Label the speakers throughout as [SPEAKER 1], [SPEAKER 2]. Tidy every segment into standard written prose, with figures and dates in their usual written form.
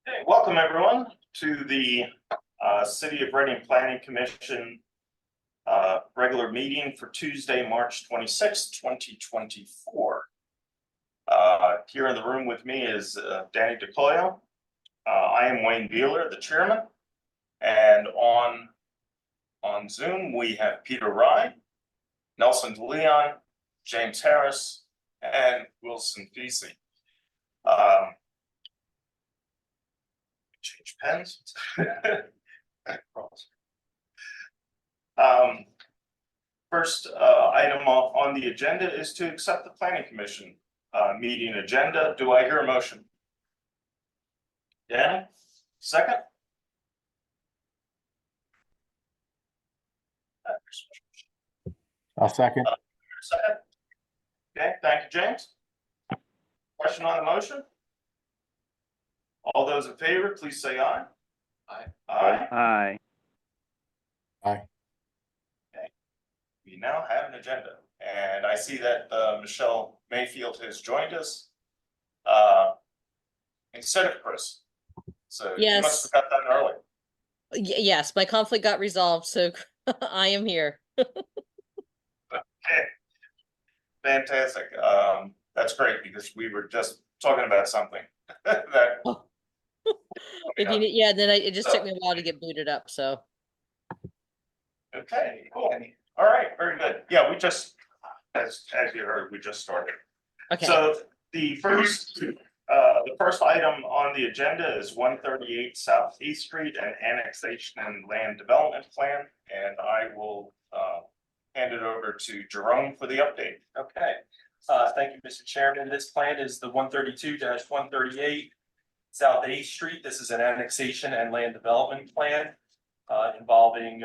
[SPEAKER 1] Okay, welcome everyone to the City of Reading Planning Commission regular meeting for Tuesday, March 26th, 2024. Here in the room with me is Danny DeCoyo. I am Wayne Beeler, the chairman, and on Zoom we have Peter Rye, Nelson DeLeon, James Harris, and Wilson Feasey. Change pens. First item on the agenda is to accept the Planning Commission meeting agenda. Do I hear a motion? Danny, second?
[SPEAKER 2] I'll second.
[SPEAKER 1] Second. Okay, thank you, James. Question on the motion? All those in favor, please say aye. Aye. Aye.
[SPEAKER 3] Aye.
[SPEAKER 2] Aye.
[SPEAKER 1] Okay. We now have an agenda, and I see that Michelle Mayfield has joined us instead of Chris. So you must have got that early.
[SPEAKER 4] Yes, my conflict got resolved, so I am here.
[SPEAKER 1] Okay. Fantastic. That's great because we were just talking about something that.
[SPEAKER 4] If you need, then it just took me a while to get booted up. So.
[SPEAKER 1] Okay, cool. All right, very good. Yeah, we just, as you heard, we just started.
[SPEAKER 4] Okay.
[SPEAKER 1] So the first item on the agenda is 138 South East Street and annexation and land development plan, and I will hand it over to Jerome for the update.
[SPEAKER 5] Okay. Thank you, Mr. Chairman. This plan is the 132-138 South 8th Street. This is an annexation and land development plan involving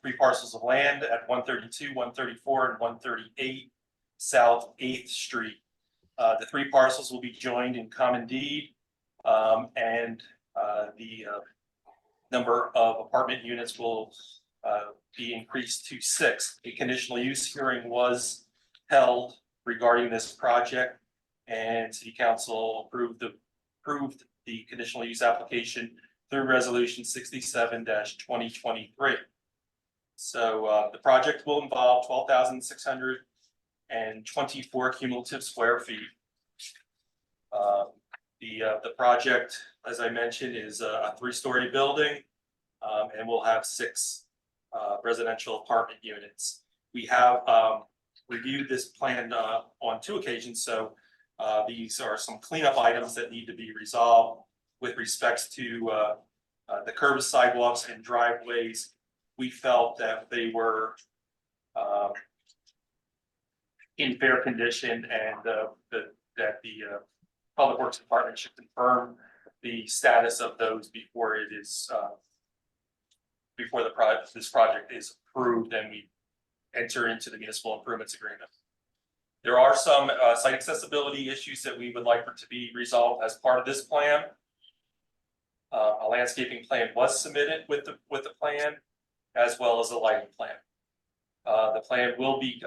[SPEAKER 5] three parcels of land at 132, 134, and 138 South 8th Street. The three parcels will be joined in common deed, and the number of apartment units will be increased to 6. A conditional use hearing was held regarding this project, and City Council approved the conditional use application through Resolution 67-2023. So the project will involve 12,624 cumulative square feet. The project, as I mentioned, is a 3-story building, and we'll have 6 residential apartment units. We have reviewed this plan on 2 occasions, so these are some cleanup items that need to be resolved with respects to the curbs, sidewalks, and driveways. We felt that they were in fair condition, and that the Public Works Department should confirm the status of those before it is before this project is approved and we enter into the municipal improvements agreement. There are some site accessibility issues that we would like to be resolved as part of this plan. A landscaping plan was submitted with the plan, as well as a lighting plan. The plan will be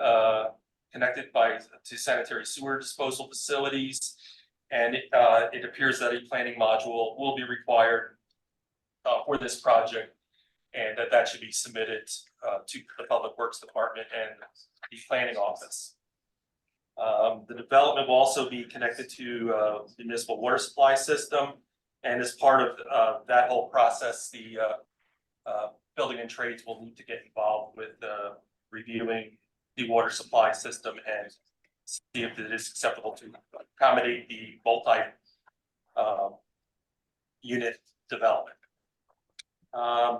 [SPEAKER 5] connected to sanitary sewer disposal facilities, and it appears that a planning module will be required for this project, and that should be submitted to the Public Works Department and the planning office. The development will also be connected to the municipal water supply system, and as part of that whole process, the building and trades will need to get involved with reviewing the water supply system and see if it is acceptable to accommodate the multi unit development.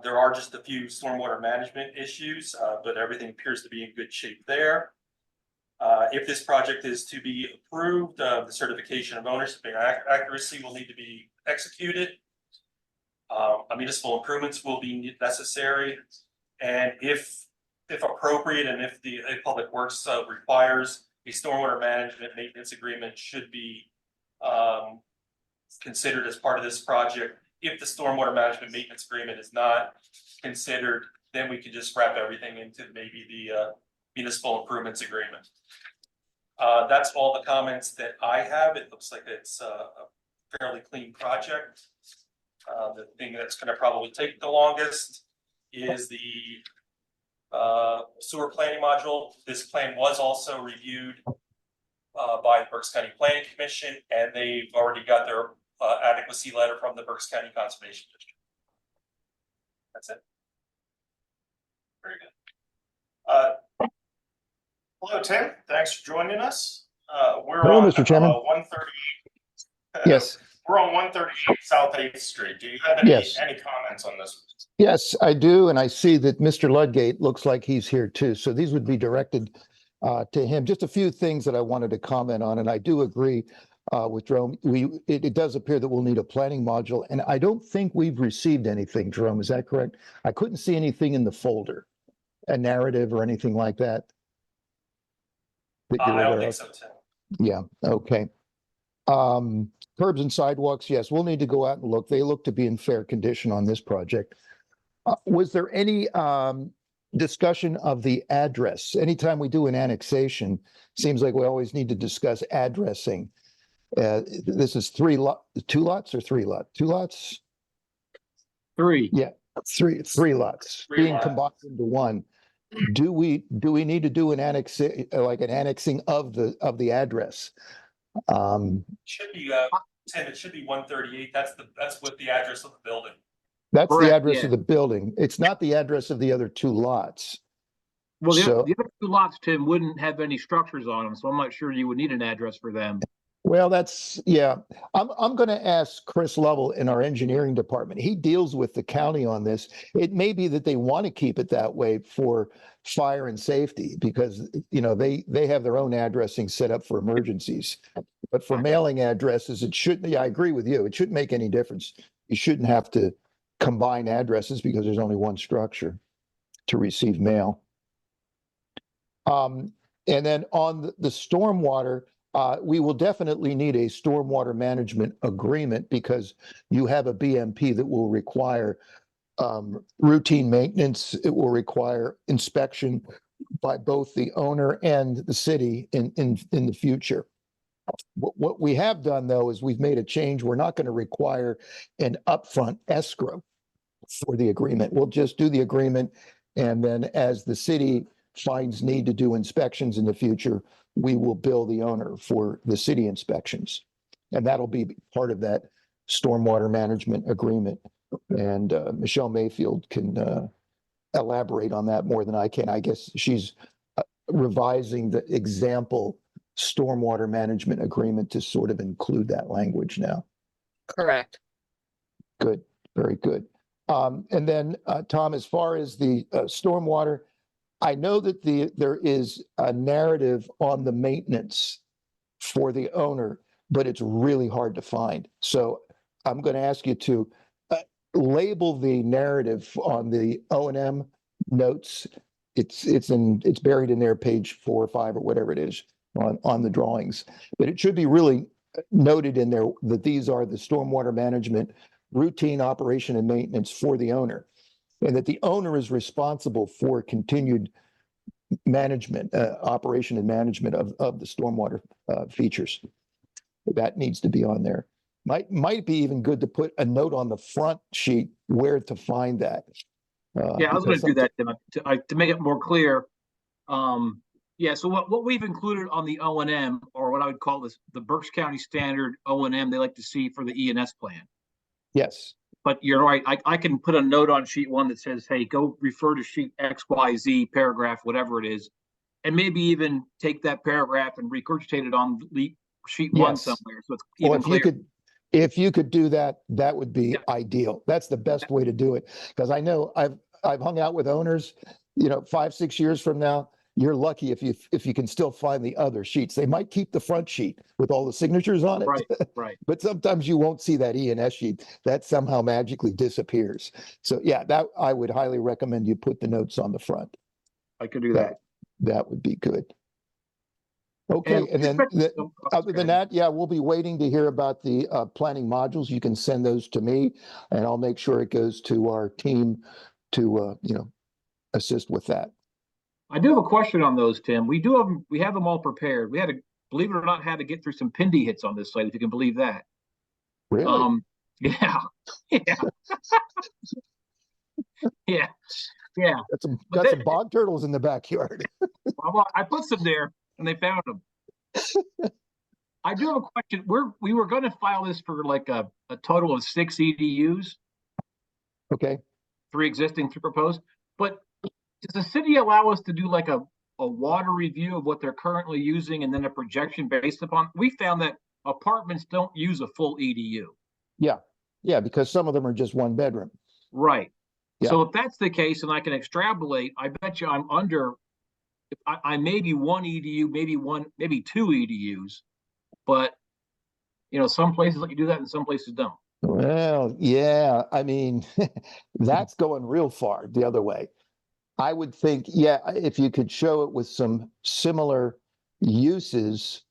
[SPEAKER 5] There are just a few stormwater management issues, but everything appears to be in good shape there. If this project is to be approved, the certification of ownership and accuracy will need to be executed. Municipal improvements will be necessary, and if appropriate, and if the Public Works requires, a stormwater management maintenance agreement should be considered as part of this project. If the stormwater management maintenance agreement is not considered, then we could just wrap everything into maybe the municipal improvements agreement. That's all the comments that I have. It looks like it's a fairly clean project. The thing that's gonna probably take the longest is the sewer planning module. This plan was also reviewed by the Berks County Planning Commission, and they've already got their adequacy letter from the Berks County Conservation District. That's it.
[SPEAKER 1] Very good. Hello, Tim. Thanks for joining us. We're
[SPEAKER 2] Hello,
[SPEAKER 1] on
[SPEAKER 2] Mr. Chairman.
[SPEAKER 1] 130.
[SPEAKER 2] Yes,
[SPEAKER 1] We're on 138 South 8th Street. Do you have any
[SPEAKER 2] Yes.
[SPEAKER 1] comments on this?
[SPEAKER 2] yes, I do. And I see that Mr. Ludgate looks like he's here too. So these would be directed to him. Just a few things that I wanted to comment on. And I do agree with Jerome. It does appear that we'll need a planning module. And I don't think we've received anything, Jerome. Is that correct? I couldn't see anything in the folder, a narrative or anything like that. That you're
[SPEAKER 5] I don't
[SPEAKER 2] aware
[SPEAKER 5] think
[SPEAKER 2] of?
[SPEAKER 5] so, Tim.
[SPEAKER 2] Yeah, okay. Curbs and sidewalks, yes, we'll need to go out and look. They look to be in fair condition on this project. Was there any discussion of the address? Anytime we do an annexation, seems like we always need to discuss addressing. This is 2 lots or 3 lots? 2 lots?
[SPEAKER 3] 3.
[SPEAKER 2] Yeah, three lots
[SPEAKER 5] Three
[SPEAKER 2] being
[SPEAKER 5] lots.
[SPEAKER 2] combined into one. Do we need to do an like an annexing of the address?
[SPEAKER 5] Should be Tim, it should be 138. That's what the address of the building.
[SPEAKER 2] That's the
[SPEAKER 3] Correct,
[SPEAKER 2] address
[SPEAKER 3] yeah.
[SPEAKER 2] of the building. It's not the address of the other 2 lots.
[SPEAKER 3] Well,
[SPEAKER 2] So-
[SPEAKER 3] the other 2 lots, Tim, wouldn't have any structures on them, so I'm not sure you would need an address for them.
[SPEAKER 2] Well, yeah. I'm going to ask Chris Lovell in our engineering department. He deals with the county on this. It may be that they want to keep it that way for fire and safety because, they have their own addressing set up for emergencies. But for mailing addresses, it shouldn't, yeah, I agree with you. It shouldn't make any difference. You shouldn't have to combine addresses because there's only one structure to receive mail. And then on the stormwater, we will definitely need a stormwater management agreement because you have a BMP that will require routine maintenance. It will require inspection by both the owner and the city in the future. What we have done, though, is we've made a change. We're not going to require an upfront escrow for the agreement. We'll just do the agreement. And then as the city finds need to do inspections in the future, we will bill the owner for the city inspections. And that'll be part of that stormwater management agreement. And Michelle Mayfield can elaborate on that more than I can. I guess she's revising the example stormwater management agreement to sort of include that language now.
[SPEAKER 4] Correct.
[SPEAKER 2] Good, very good. And then Tom, as far as the stormwater, I know that there is a narrative on the maintenance for the owner, but it's really hard to find. So I'm going to ask you to label the narrative on the O&M notes. It's buried in there, page 4 or 5 or whatever it is on the drawings. But it should be really noted in there that these are the stormwater management routine operation and maintenance for the owner, and that the owner is responsible for continued management, operation and management of the stormwater features. That needs to be on there. Might be even good to put a note on the front sheet where to find that.
[SPEAKER 3] Yeah, I was going to do that, Tim, to make it more clear. Yeah, so what we've included on the O&M, or what I would call this, the Berks County standard O&M they like to see for the E&S plan.
[SPEAKER 2] Yes.
[SPEAKER 3] But you're right, I can put a note on sheet 1 that says, hey, go refer to sheet XYZ paragraph, whatever it is, and maybe even take that paragraph and regurgitate it on sheet 1
[SPEAKER 2] Yes.
[SPEAKER 3] somewhere, so it's
[SPEAKER 2] Well,
[SPEAKER 3] even clearer.
[SPEAKER 2] if you could do that, that would be ideal. That's the best way to do it. Because I know I've hung out with owners, 5, 6 years from now, you're lucky if you can still find the other sheets. They might keep the front sheet with all the signatures on it.
[SPEAKER 3] Right.
[SPEAKER 2] But sometimes you won't see that E&S sheet. That somehow magically disappears. So yeah, that I would highly recommend you put the notes on the front.
[SPEAKER 3] I could do that.
[SPEAKER 2] That would be good. Okay, and then other than that, yeah, we'll be waiting to hear about the planning modules. You can send those to me, and I'll make sure it goes to our team to assist with that.
[SPEAKER 3] I do have a question on those, Tim. We have them all prepared. We had to, believe it or not, had to get through some Pindy hits on this site, if you can believe that.
[SPEAKER 2] Really?
[SPEAKER 3] Yeah, yeah, yeah, yeah. But
[SPEAKER 2] Got some bog turtles in the backyard.
[SPEAKER 3] well, I put some there and they found them. I do have a question. We were going to file this for like a total of 6 EDUs,
[SPEAKER 2] Okay.
[SPEAKER 3] 3 existing, 3 proposed. But does the city allow us to do like a water review of what they're currently using and then a projection based upon? We found that apartments don't use a full EDU.
[SPEAKER 2] Yeah. Yeah, because some of them are just 1 bedroom.
[SPEAKER 3] Right.
[SPEAKER 2] Yeah.
[SPEAKER 3] So if that's the case and I can extrapolate, I bet you I'm under, if I may be 1 EDU, maybe 2 EDUs, but some places let you do that and some places don't.
[SPEAKER 2] Well, yeah, I mean, that's going real far the other way. I would think, yeah, if you could show it with some similar uses,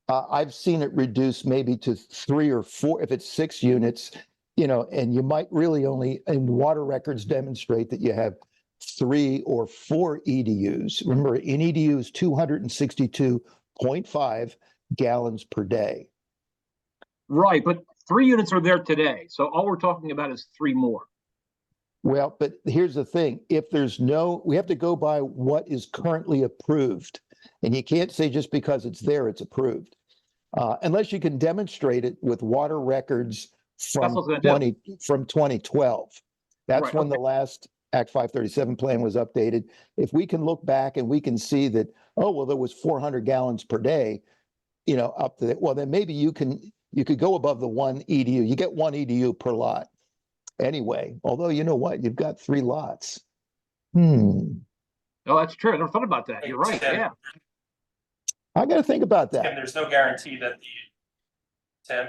[SPEAKER 2] I've seen it reduced maybe to 3 or 4, if it's 6 units, and you might really only, and water records demonstrate that you have 3 or 4 EDUs. Remember, an EDU is 262.5 gallons per day.
[SPEAKER 3] Right, but 3 units are there today. So all we're talking about is 3 more.
[SPEAKER 2] Well, but here's the thing. If there's we have to go by what is currently approved. And you can't say just because it's there, it's approved. Unless you can demonstrate it with water records from 2012. That's
[SPEAKER 3] Right,
[SPEAKER 2] when the last Act 537 plan was updated. If we can look back and we can see that, oh, well, there was 400 gallons per day, up to that, well, then maybe you could go above the 1 EDU. You get 1 EDU per lot. Anyway, although you know what, you've got 3 lots.
[SPEAKER 3] Oh, that's true. I never thought about that. You're right. Yeah.
[SPEAKER 2] I got to think about that.
[SPEAKER 5] Tim, there's no guarantee that Tim,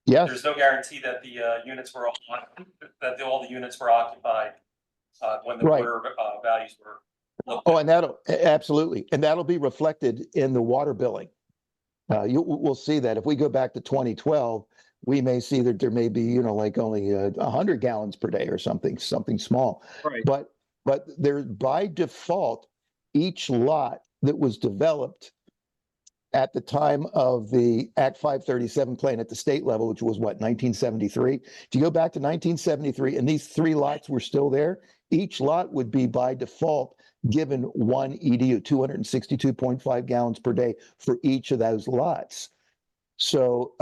[SPEAKER 2] Yes.
[SPEAKER 5] there's no guarantee that the units were all the units were occupied when the
[SPEAKER 2] Right.
[SPEAKER 5] water values were looked
[SPEAKER 2] Oh,
[SPEAKER 5] at.
[SPEAKER 2] and that'll be reflected in the water billing. We'll see that if we go back to 2012, we may see that there may be, like only 100 gallons per day or something small.
[SPEAKER 3] Right.
[SPEAKER 2] But there, by default, each lot that was developed at the time of the Act 537 plan at the state level, which was what, 1973? If you go back to 1973 and these 3 lots were still there, each lot would be by default given 1 EDU, 262.5 gallons per day for each of those lots. So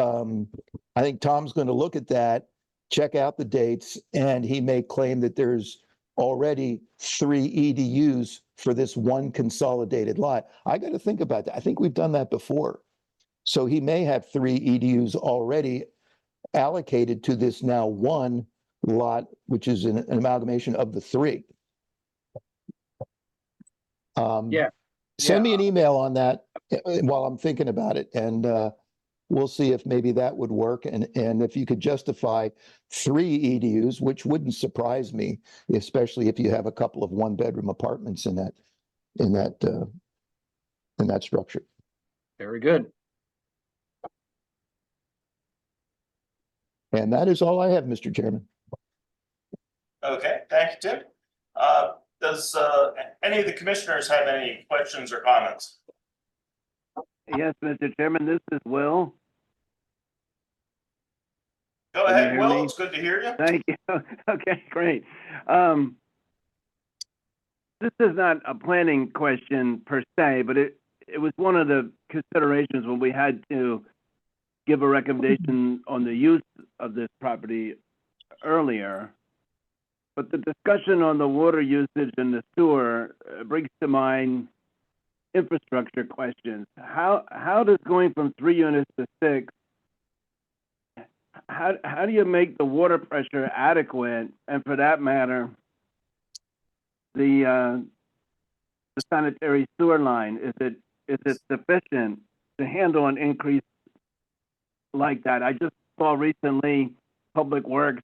[SPEAKER 2] I think Tom's going to look at that, check out the dates, and he may claim that there's already 3 EDUs for this 1 consolidated lot. I got to think about that. I think we've done that before. So he may have 3 EDUs already allocated to this now 1 lot, which is an amalgamation of the 3.
[SPEAKER 3] Yeah.
[SPEAKER 2] Send me an email on that while I'm thinking about it, and we'll see if maybe that would work. And if you could justify 3 EDUs, which wouldn't surprise me, especially if you have a couple of 1-bedroom apartments in that structure.
[SPEAKER 3] Very good.
[SPEAKER 2] And that is all I have, Mr. Chairman.
[SPEAKER 1] Okay, thank you, Tim. Does any of the commissioners have any questions or comments?
[SPEAKER 6] Yes, Mr. Chairman, this is Will.
[SPEAKER 1] Go
[SPEAKER 6] Can you
[SPEAKER 1] ahead,
[SPEAKER 6] hear
[SPEAKER 1] Will.
[SPEAKER 6] me?
[SPEAKER 1] It's good to hear you.
[SPEAKER 6] Thank you. Okay, great. This is not a planning question per se, but it was one of the considerations when we had to give a recommendation on the use of this property earlier. But the discussion on the water usage and the sewer brings to mind infrastructure questions. How does going from 3 units to 6, how do you make the water pressure adequate, and for that matter, the sanitary sewer line, is it sufficient to handle an increase like that? I just saw recently Public Works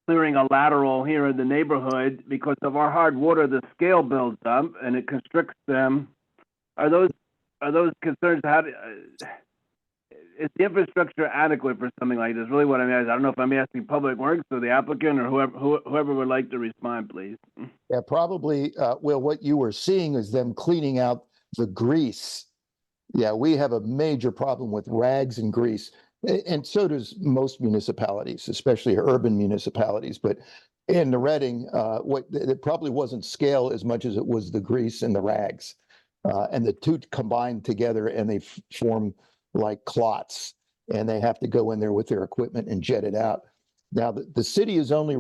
[SPEAKER 6] clearing a lateral here in the neighborhood because of our hard water. The scale builds up and it constricts them. Are those concerns? is the infrastructure adequate for something like this? Really what I'm asking. I don't know if I'm asking Public Works or the applicant or whoever would like to respond, please.
[SPEAKER 2] Yeah, probably, well, what you were seeing is them cleaning out the grease. Yeah, we have a major problem with rags and grease, and so does most municipalities, especially urban municipalities. But in the Reading, it probably wasn't scale as much as it was the grease and the rags, and the two combined together, and they form like clots, and they have to go in there with their equipment and jet it out. Now, the city is only,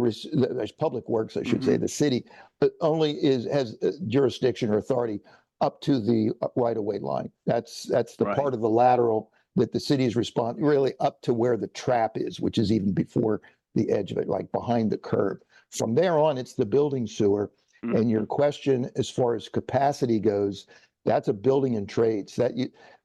[SPEAKER 2] Public Works, I should say, the city, but only has jurisdiction or authority up to the right-of-way line. That's the
[SPEAKER 6] Right.
[SPEAKER 2] part of the lateral that the city is really up to where the trap is, which is even before the edge of it, like behind the curb. From there on, it's the building sewer. And your question, as far as capacity goes, that's a building and trades.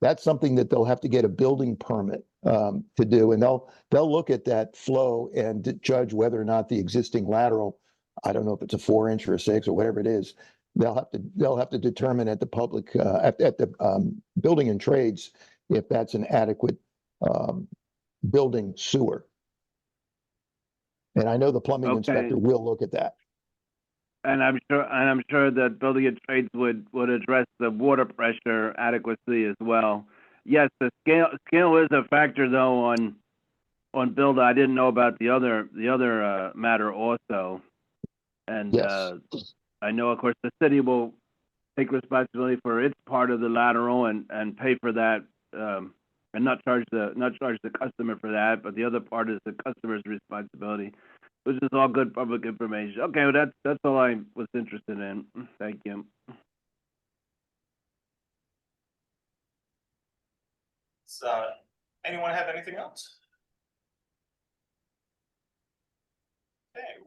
[SPEAKER 2] That's something that they'll have to get a building permit to do, and they'll look at that flow and judge whether or not the existing lateral, I don't know if it's a 4-inch or a 6 or whatever it is, they'll have to determine at the public at the building and trades if that's an adequate building sewer. And I know the plumbing
[SPEAKER 6] Okay.
[SPEAKER 2] inspector will look at that.
[SPEAKER 6] And I'm sure that building and trades would address the water pressure adequacy as well. Yes, the scale is a factor though on build. I didn't know about the other matter also. And
[SPEAKER 2] Yes.
[SPEAKER 6] I know, of course, the city will take responsibility for its part of the lateral and pay for that, and not charge the customer for that. But the other part is the customer's responsibility, which is all good public information. Okay, well, that's all I was interested in. Thank you.
[SPEAKER 1] Anyone have anything else? Okay,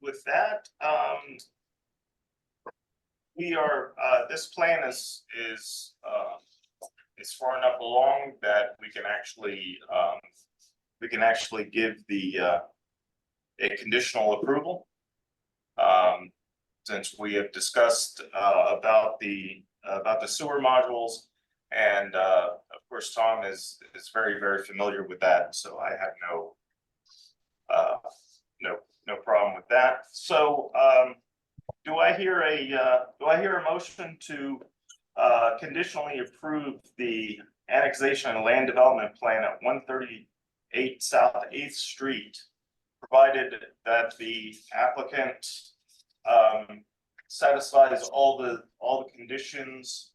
[SPEAKER 1] with that, we are, this plan is far enough along that we can actually give a conditional approval. Since we have discussed about the sewer modules, and of course Tom is very, very familiar with that, so I have no problem with that. So do I hear a motion to conditionally approve the annexation and land development plan at 138 South 8th Street, provided that the applicant satisfies all the conditions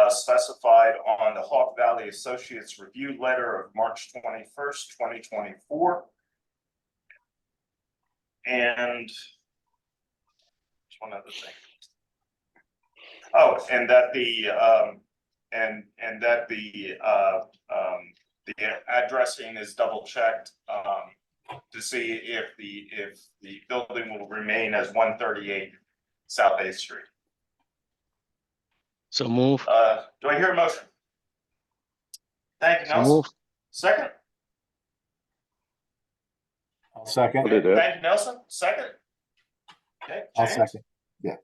[SPEAKER 1] specified on the Hawk Valley Associates review letter of March 21st, 2024. And one other thing. Oh, and that the addressing is double checked to see if the building will remain as 138 South 8th Street.
[SPEAKER 7] So move.
[SPEAKER 1] Do I hear a motion? Thank you,
[SPEAKER 7] So
[SPEAKER 1] Nelson.
[SPEAKER 7] move.
[SPEAKER 1] Second?
[SPEAKER 8] I'll second.
[SPEAKER 1] Okay, thank you, Nelson. Second? Okay,
[SPEAKER 8] I'll
[SPEAKER 1] James?
[SPEAKER 8] second. Yeah.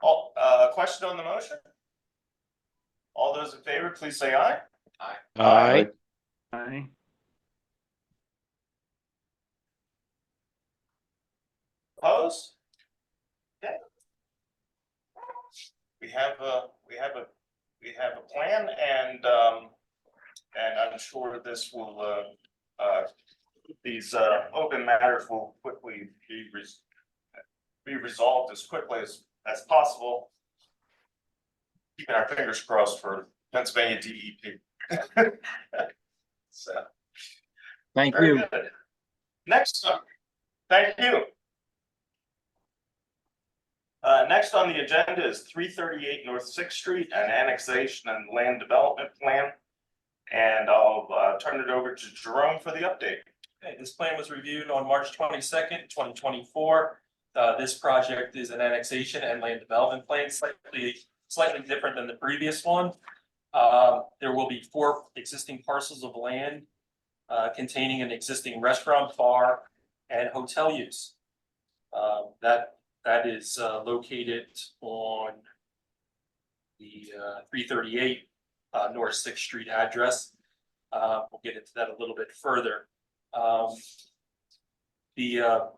[SPEAKER 1] All, question on the motion? All those in favor, please say aye.
[SPEAKER 7] Aye.
[SPEAKER 6] Aye.
[SPEAKER 1] Opposed? Okay. We have a plan, and I'm sure this will these open matters will quickly be resolved as quickly as possible. Keeping our fingers crossed for Pennsylvania DEP. So,
[SPEAKER 3] Thank
[SPEAKER 1] very
[SPEAKER 3] you.
[SPEAKER 1] good. Next up, thank you. Next on the agenda is 338 North 6th Street, an annexation and land development plan. And I'll turn it over to Jerome for the update.
[SPEAKER 5] Okay, this plan was reviewed on March 22nd, 2024. This project is an annexation and land development plan, slightly different than the previous one. There will be 4 existing parcels of land containing an existing restaurant, bar, and hotel use. That is located on the 338 North Sixth Street address. We'll get into that a little bit further. The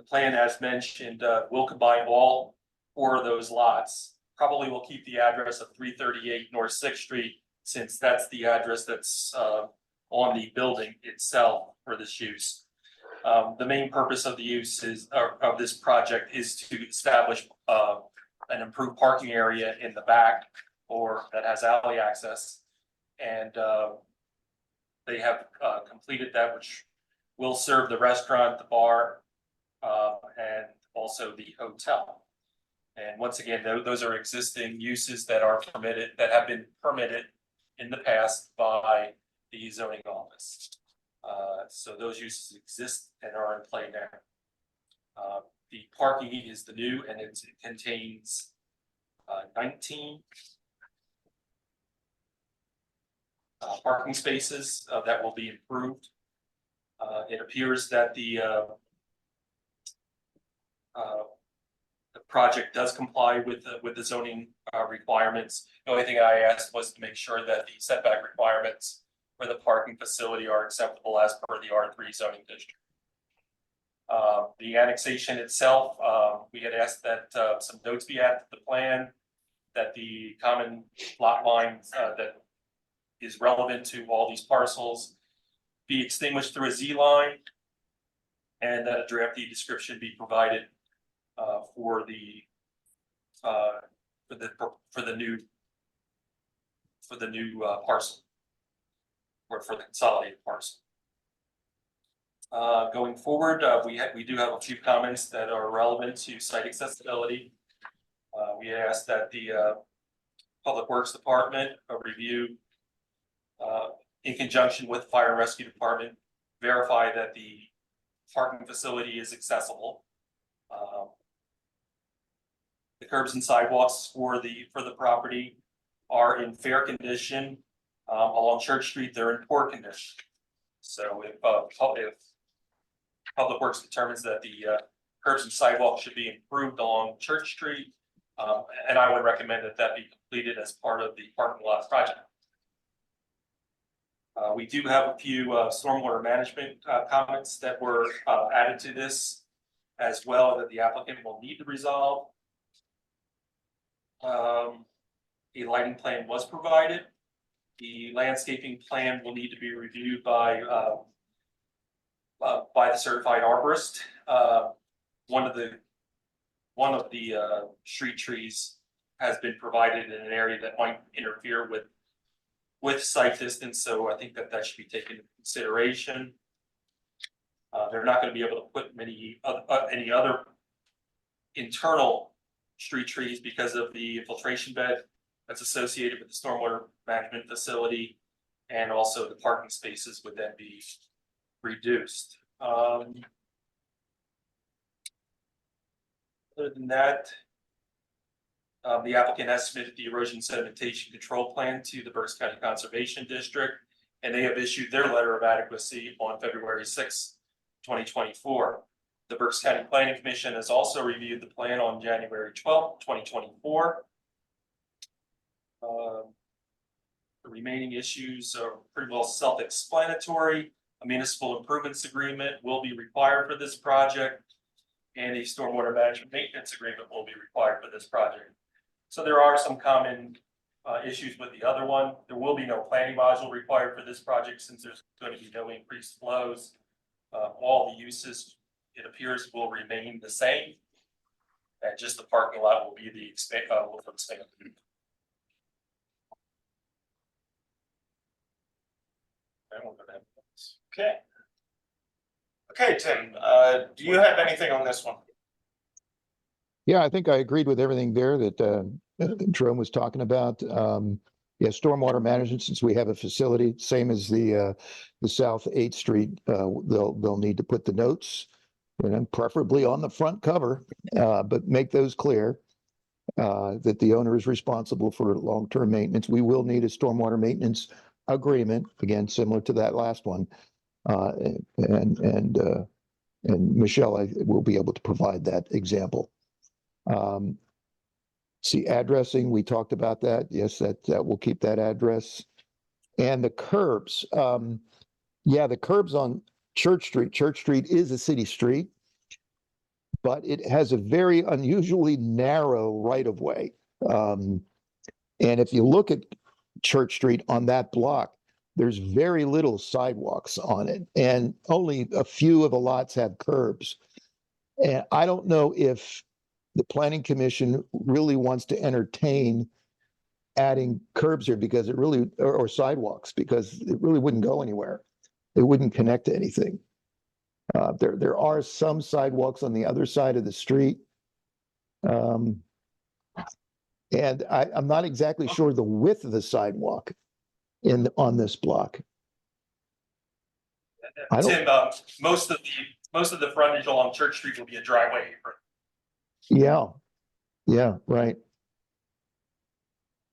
[SPEAKER 5] plan, as mentioned, will combine all 4 of those lots. Probably will keep the address of 338 North Sixth Street, since that's the address that's on the building itself for this use. The main purpose of the use is, of this project, is to establish an improved parking area in the back, or that has alley access. And they have completed that, which will serve the restaurant, the bar, and also the hotel. And once again, those are existing uses that are permitted, that have been permitted in the past by the zoning office. So those uses exist and are in play now. The parking is the new, and it contains 19 parking spaces that will be improved. It appears that the project does comply with the zoning requirements. The only thing I asked was to make sure that the setback requirements for the parking facility are acceptable as per the R3 zoning district. The annexation itself, we had asked that some notes be added to the plan, that the common lot lines that is relevant to all these parcels be extinguished through a Z line, and that a draft deed description be provided for the new parcel, or for the consolidated parcel. Going forward, we do have a few comments that are relevant to site accessibility. We asked that the Public Works Department review, in conjunction with Fire and Rescue Department, verify that the parking facility is accessible. The curbs and sidewalks for the property are in fair condition. Along Church Street, they're in poor condition. So if Public Works determines that the curbs and sidewalks should be improved along Church Street, and I would recommend that that be completed as part of the parking lot project. We do have a few stormwater management comments that were added to this as well, that the applicant will need to resolve. A lighting plan was provided. The landscaping plan will need to be reviewed by the certified arborist. One of the street trees has been provided in an area that might interfere with sight distance, so I think that should be taken into consideration. They're not going to be able to put any other internal street trees because of the infiltration bed that's associated with the stormwater management facility, and also the parking spaces would then be reduced. Other than that, the applicant has submitted the erosion sedimentation control plan to the Berks County Conservation District, and they have issued their letter of adequacy on February 6, 2024. The Berks County Planning Commission has also reviewed the plan on January 12, 2024. The remaining issues are pretty well self-explanatory. A municipal improvements agreement will be required for this project, and a stormwater management maintenance agreement will be required for this project. So there are some common issues with the other one. There will be no planning module required for this project since there's going to be no increased flows. All the uses, it appears, will remain the same, and just the parking lot will be the expanded.
[SPEAKER 1] Okay. Okay, Tim, do you have anything on this one?
[SPEAKER 2] Yeah, I think I agreed with everything there that Jerome was talking about. Yeah, stormwater management, since we have a facility, same as the South 8th Street, they'll need to put the notes, and preferably on the front cover, but make those clear that the owner is responsible for long-term maintenance. We will need a stormwater maintenance agreement, again, similar to that last one. And Michelle will be able to provide that example. See, addressing, we talked about that. Yes, that will keep that address. And the curbs, yeah, the curbs on Church Street. Church Street is a city street, but it has a very unusually narrow right of way. And if you look at Church Street on that block, there's very little sidewalks on it, and only a few of the lots have curbs. And I don't know if the Planning Commission really wants to entertain adding curbs here because it really, or sidewalks, because it really wouldn't go anywhere. It wouldn't connect to anything. There are some sidewalks on the other side of the street. And I'm not exactly sure the width of the sidewalk on this block. I don't,
[SPEAKER 5] Tim, most of the frontage along Church Street will be a driveway apron.
[SPEAKER 2] yeah, right.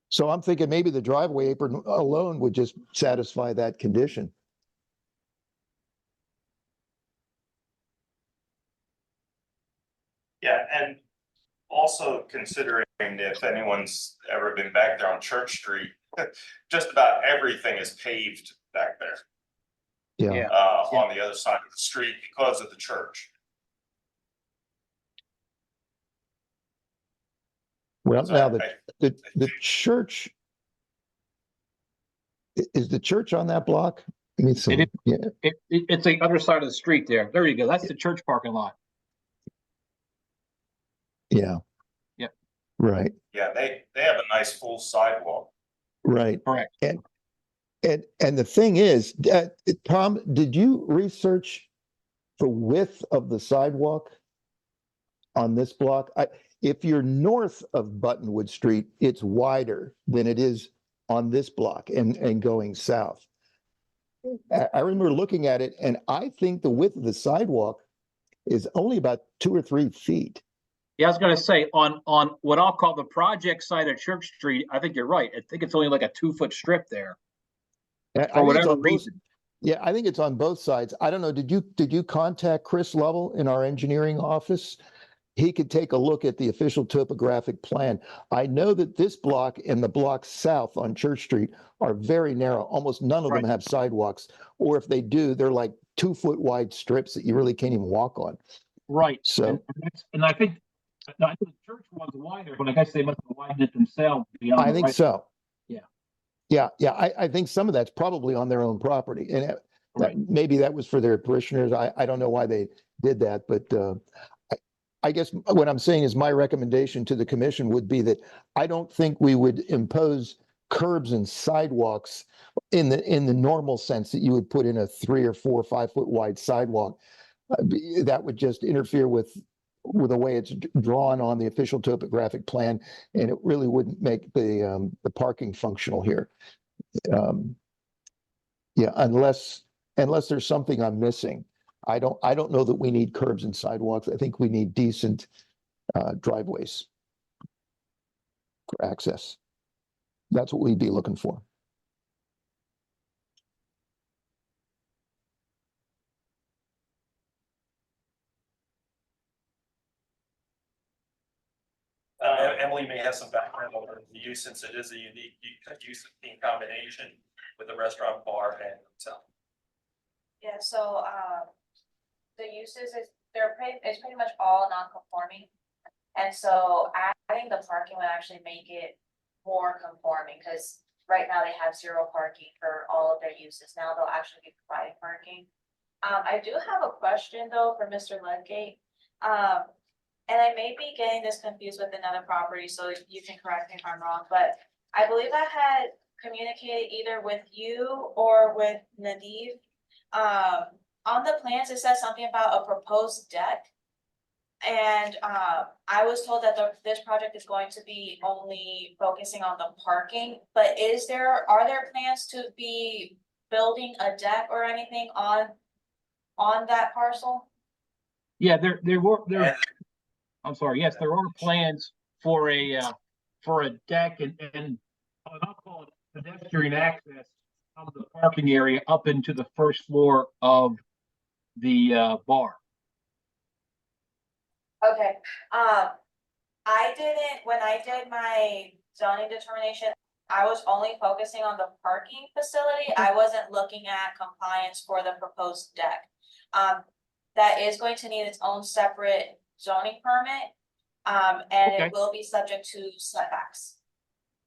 [SPEAKER 2] So I'm thinking maybe the driveway apron alone would just satisfy that condition.
[SPEAKER 1] Yeah, and also considering if anyone's ever been back there on Church Street, just about everything is paved back there.
[SPEAKER 2] Yeah.
[SPEAKER 1] On the other side of the street because of the church.
[SPEAKER 2] Well,
[SPEAKER 1] So
[SPEAKER 2] now the church, is the church on that block? I mean,
[SPEAKER 3] It is.
[SPEAKER 2] yeah,
[SPEAKER 3] It's the other side of the street there. There you go. That's the church parking lot.
[SPEAKER 2] yeah.
[SPEAKER 3] Yep.
[SPEAKER 2] Right,
[SPEAKER 1] Yeah, they have a nice full sidewalk.
[SPEAKER 2] right.
[SPEAKER 3] Correct.
[SPEAKER 2] And the thing is, Tom, did you research the width of the sidewalk on this block? If you're north of Buttonwood Street, it's wider than it is on this block and going south. I remember looking at it, and I think the width of the sidewalk is only about 2 or 3 feet.
[SPEAKER 3] Yeah, I was gonna say on what I'll call the project side of Church Street, I think you're right. I think it's only like a 2-foot strip there.
[SPEAKER 2] I
[SPEAKER 3] For
[SPEAKER 2] think it's
[SPEAKER 3] whatever
[SPEAKER 2] on both-
[SPEAKER 3] reason.
[SPEAKER 2] Yeah, I think it's on both sides. I don't know. Did you contact Chris Lovell in our engineering office? He could take a look at the official topographic plan. I know that this block and the block south on Church Street are very narrow. Almost none of them
[SPEAKER 3] Right.
[SPEAKER 2] have sidewalks, or if they do, they're like 2-foot wide strips that you really can't even walk on.
[SPEAKER 3] Right.
[SPEAKER 2] So-
[SPEAKER 3] And I think the church one's wider, but I guess they must have widened it themselves beyond.
[SPEAKER 2] I
[SPEAKER 3] the
[SPEAKER 2] think
[SPEAKER 3] right-
[SPEAKER 2] so.
[SPEAKER 3] Yeah.
[SPEAKER 2] Yeah. I think some of that's probably on their own property, and
[SPEAKER 3] Right.
[SPEAKER 2] maybe that was for their parishioners. I don't know why they did that, but I guess what I'm saying is my recommendation to the commission would be that I don't think we would impose curbs and sidewalks in the normal sense that you would put in a 3 or 4 or 5 foot wide sidewalk. That would just interfere with the way it's drawn on the official topographic plan, and it really wouldn't make the parking functional here. Yeah, unless there's something I'm missing. I don't know that we need curbs and sidewalks. I think we need decent driveways for access. That's what we'd be looking for.
[SPEAKER 5] Emily may have some background on the use since it is a unique use in combination with the restaurant, bar, and hotel.
[SPEAKER 7] Yeah, so, the uses it's pretty much all non-conforming. And so adding the parking would actually make it more conforming, because right now they have 0 parking for all of their uses. Now they'll actually be providing parking. I do have a question though for Mr. Ludgate. And I may be getting this confused with another property, so you can correct me if I'm wrong, but I believe I had communicated either with you or with Nadiv. On the plans, it says something about a proposed deck. And I was told that this project is going to be only focusing on the parking, but are there plans to be building a deck or anything on that parcel?
[SPEAKER 3] Yeah, I'm sorry. Yes, there are plans for a deck and I'll call it pedestrian access from the parking area up into the first floor of the bar.
[SPEAKER 7] Okay, I didn't, when I did my zoning determination, I was only focusing on the parking facility. I wasn't looking at compliance for the proposed deck. That is going to need its own separate zoning permit. And
[SPEAKER 3] Okay.
[SPEAKER 7] it will be subject to setbacks.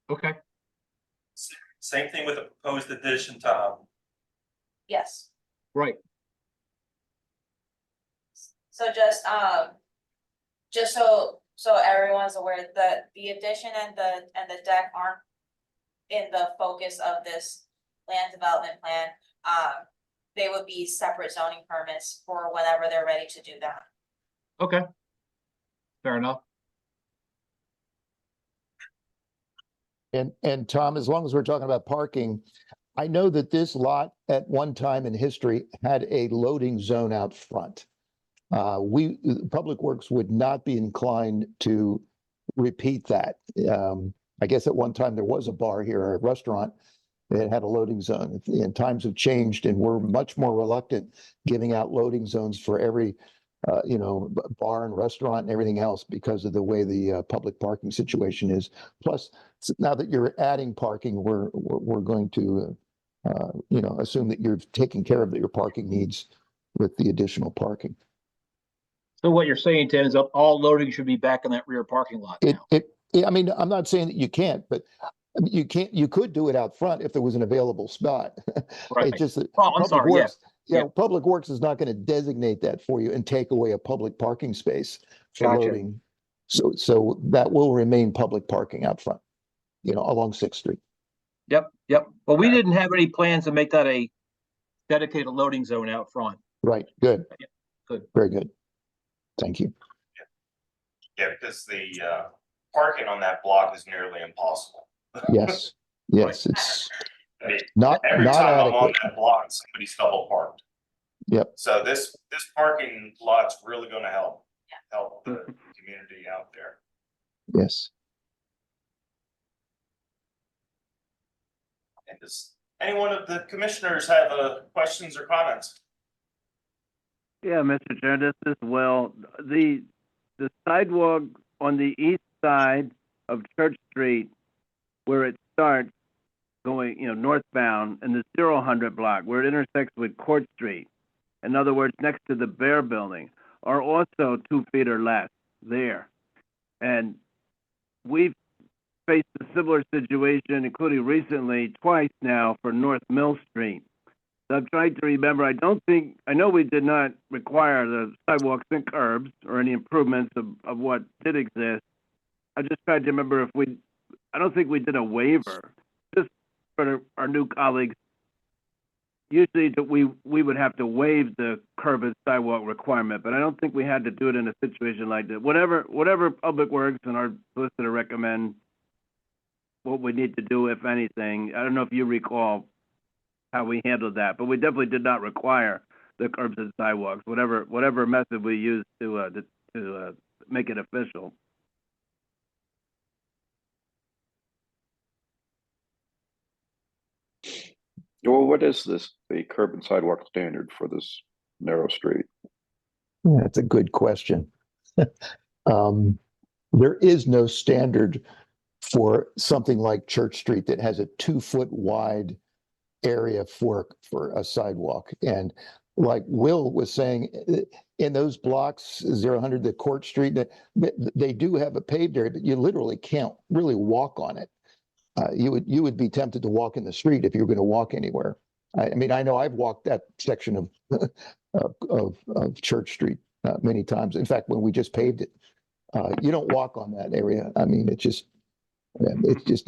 [SPEAKER 3] Okay,
[SPEAKER 5] Same thing with the proposed addition, Tom.
[SPEAKER 7] Yes.
[SPEAKER 3] right.
[SPEAKER 7] So just so everyone's aware that the addition and the deck aren't in the focus of this land development plan. They would be separate zoning permits for whenever they're ready to do that.
[SPEAKER 3] Okay. Fair enough.
[SPEAKER 2] And Tom, as long as we're talking about parking, I know that this lot at one time in history had a loading zone out front. Public Works would not be inclined to repeat that. I guess at one time there was a bar here, or a restaurant that had a loading zone. And times have changed, and we're much more reluctant giving out loading zones for every bar and restaurant and everything else because of the way the public parking situation is. Plus, now that you're adding parking, we're going to assume that you're taking care of your parking needs with the additional parking.
[SPEAKER 3] So what you're saying, Ted, is that all loading should be back in that rear parking lot now?
[SPEAKER 2] I mean, I'm not saying that you can't, but you could do it out front if there was an available spot.
[SPEAKER 3] Right.
[SPEAKER 2] It's just that
[SPEAKER 3] Oh, I'm
[SPEAKER 2] Public
[SPEAKER 3] sorry,
[SPEAKER 2] Works,
[SPEAKER 3] yeah.
[SPEAKER 2] Public Works is not going to designate that for you and take away a public parking space for
[SPEAKER 3] Gotcha.
[SPEAKER 2] loading. So that will remain public parking out front, along 6th Street.
[SPEAKER 3] Yep. Well, we didn't have any plans to make that a dedicated loading zone out front.
[SPEAKER 2] Right, good.
[SPEAKER 3] Yeah, good.
[SPEAKER 2] Very good. Thank you.
[SPEAKER 1] Yeah, because the parking on that block is nearly impossible.
[SPEAKER 2] Yes, it's
[SPEAKER 1] I mean,
[SPEAKER 2] not
[SPEAKER 1] every time I'm on
[SPEAKER 2] adequate.
[SPEAKER 1] that block, somebody's double parked.
[SPEAKER 2] Yep.
[SPEAKER 1] So this parking lot's really gonna help the community out there.
[SPEAKER 2] Yes.
[SPEAKER 1] And does any one of the commissioners have questions or comments?
[SPEAKER 6] Yeah, Mr. Chair, this is Will. The sidewalk on the east side of Church Street, where it starts going, northbound in the 0-100 block, where it intersects with Court Street, in other words, next to the Bear Building, are also 2 feet or less there. And we've faced a similar situation, including recently, twice now, for North Mill Street. So I'm trying to remember, I know we did not require the sidewalks and curbs or any improvements of what did exist. I just tried to remember I don't think we did a waiver, just for our new colleagues. Usually we would have to waive the curb and sidewalk requirement, but I don't think we had to do it in a situation like that. Whatever Public Works and our solicitor recommend, what we need to do, if anything. I don't know if you recall how we handled that, but we definitely did not require the curbs and sidewalks, whatever method we used to make it official.
[SPEAKER 8] Well, what is the curb and sidewalk standard for this narrow street?
[SPEAKER 2] Yeah, that's a good question. There is no standard for something like Church Street that has a 2-foot wide area for a sidewalk. And like Will was saying, in those blocks, 0-100, the Court Street, they do have a paved area, but you literally can't really walk on it. You would be tempted to walk in the street if you were going to walk anywhere. I mean, I know I've walked that section of Church Street many times. In fact, when we just paved it, you don't walk on that area. I mean, it's just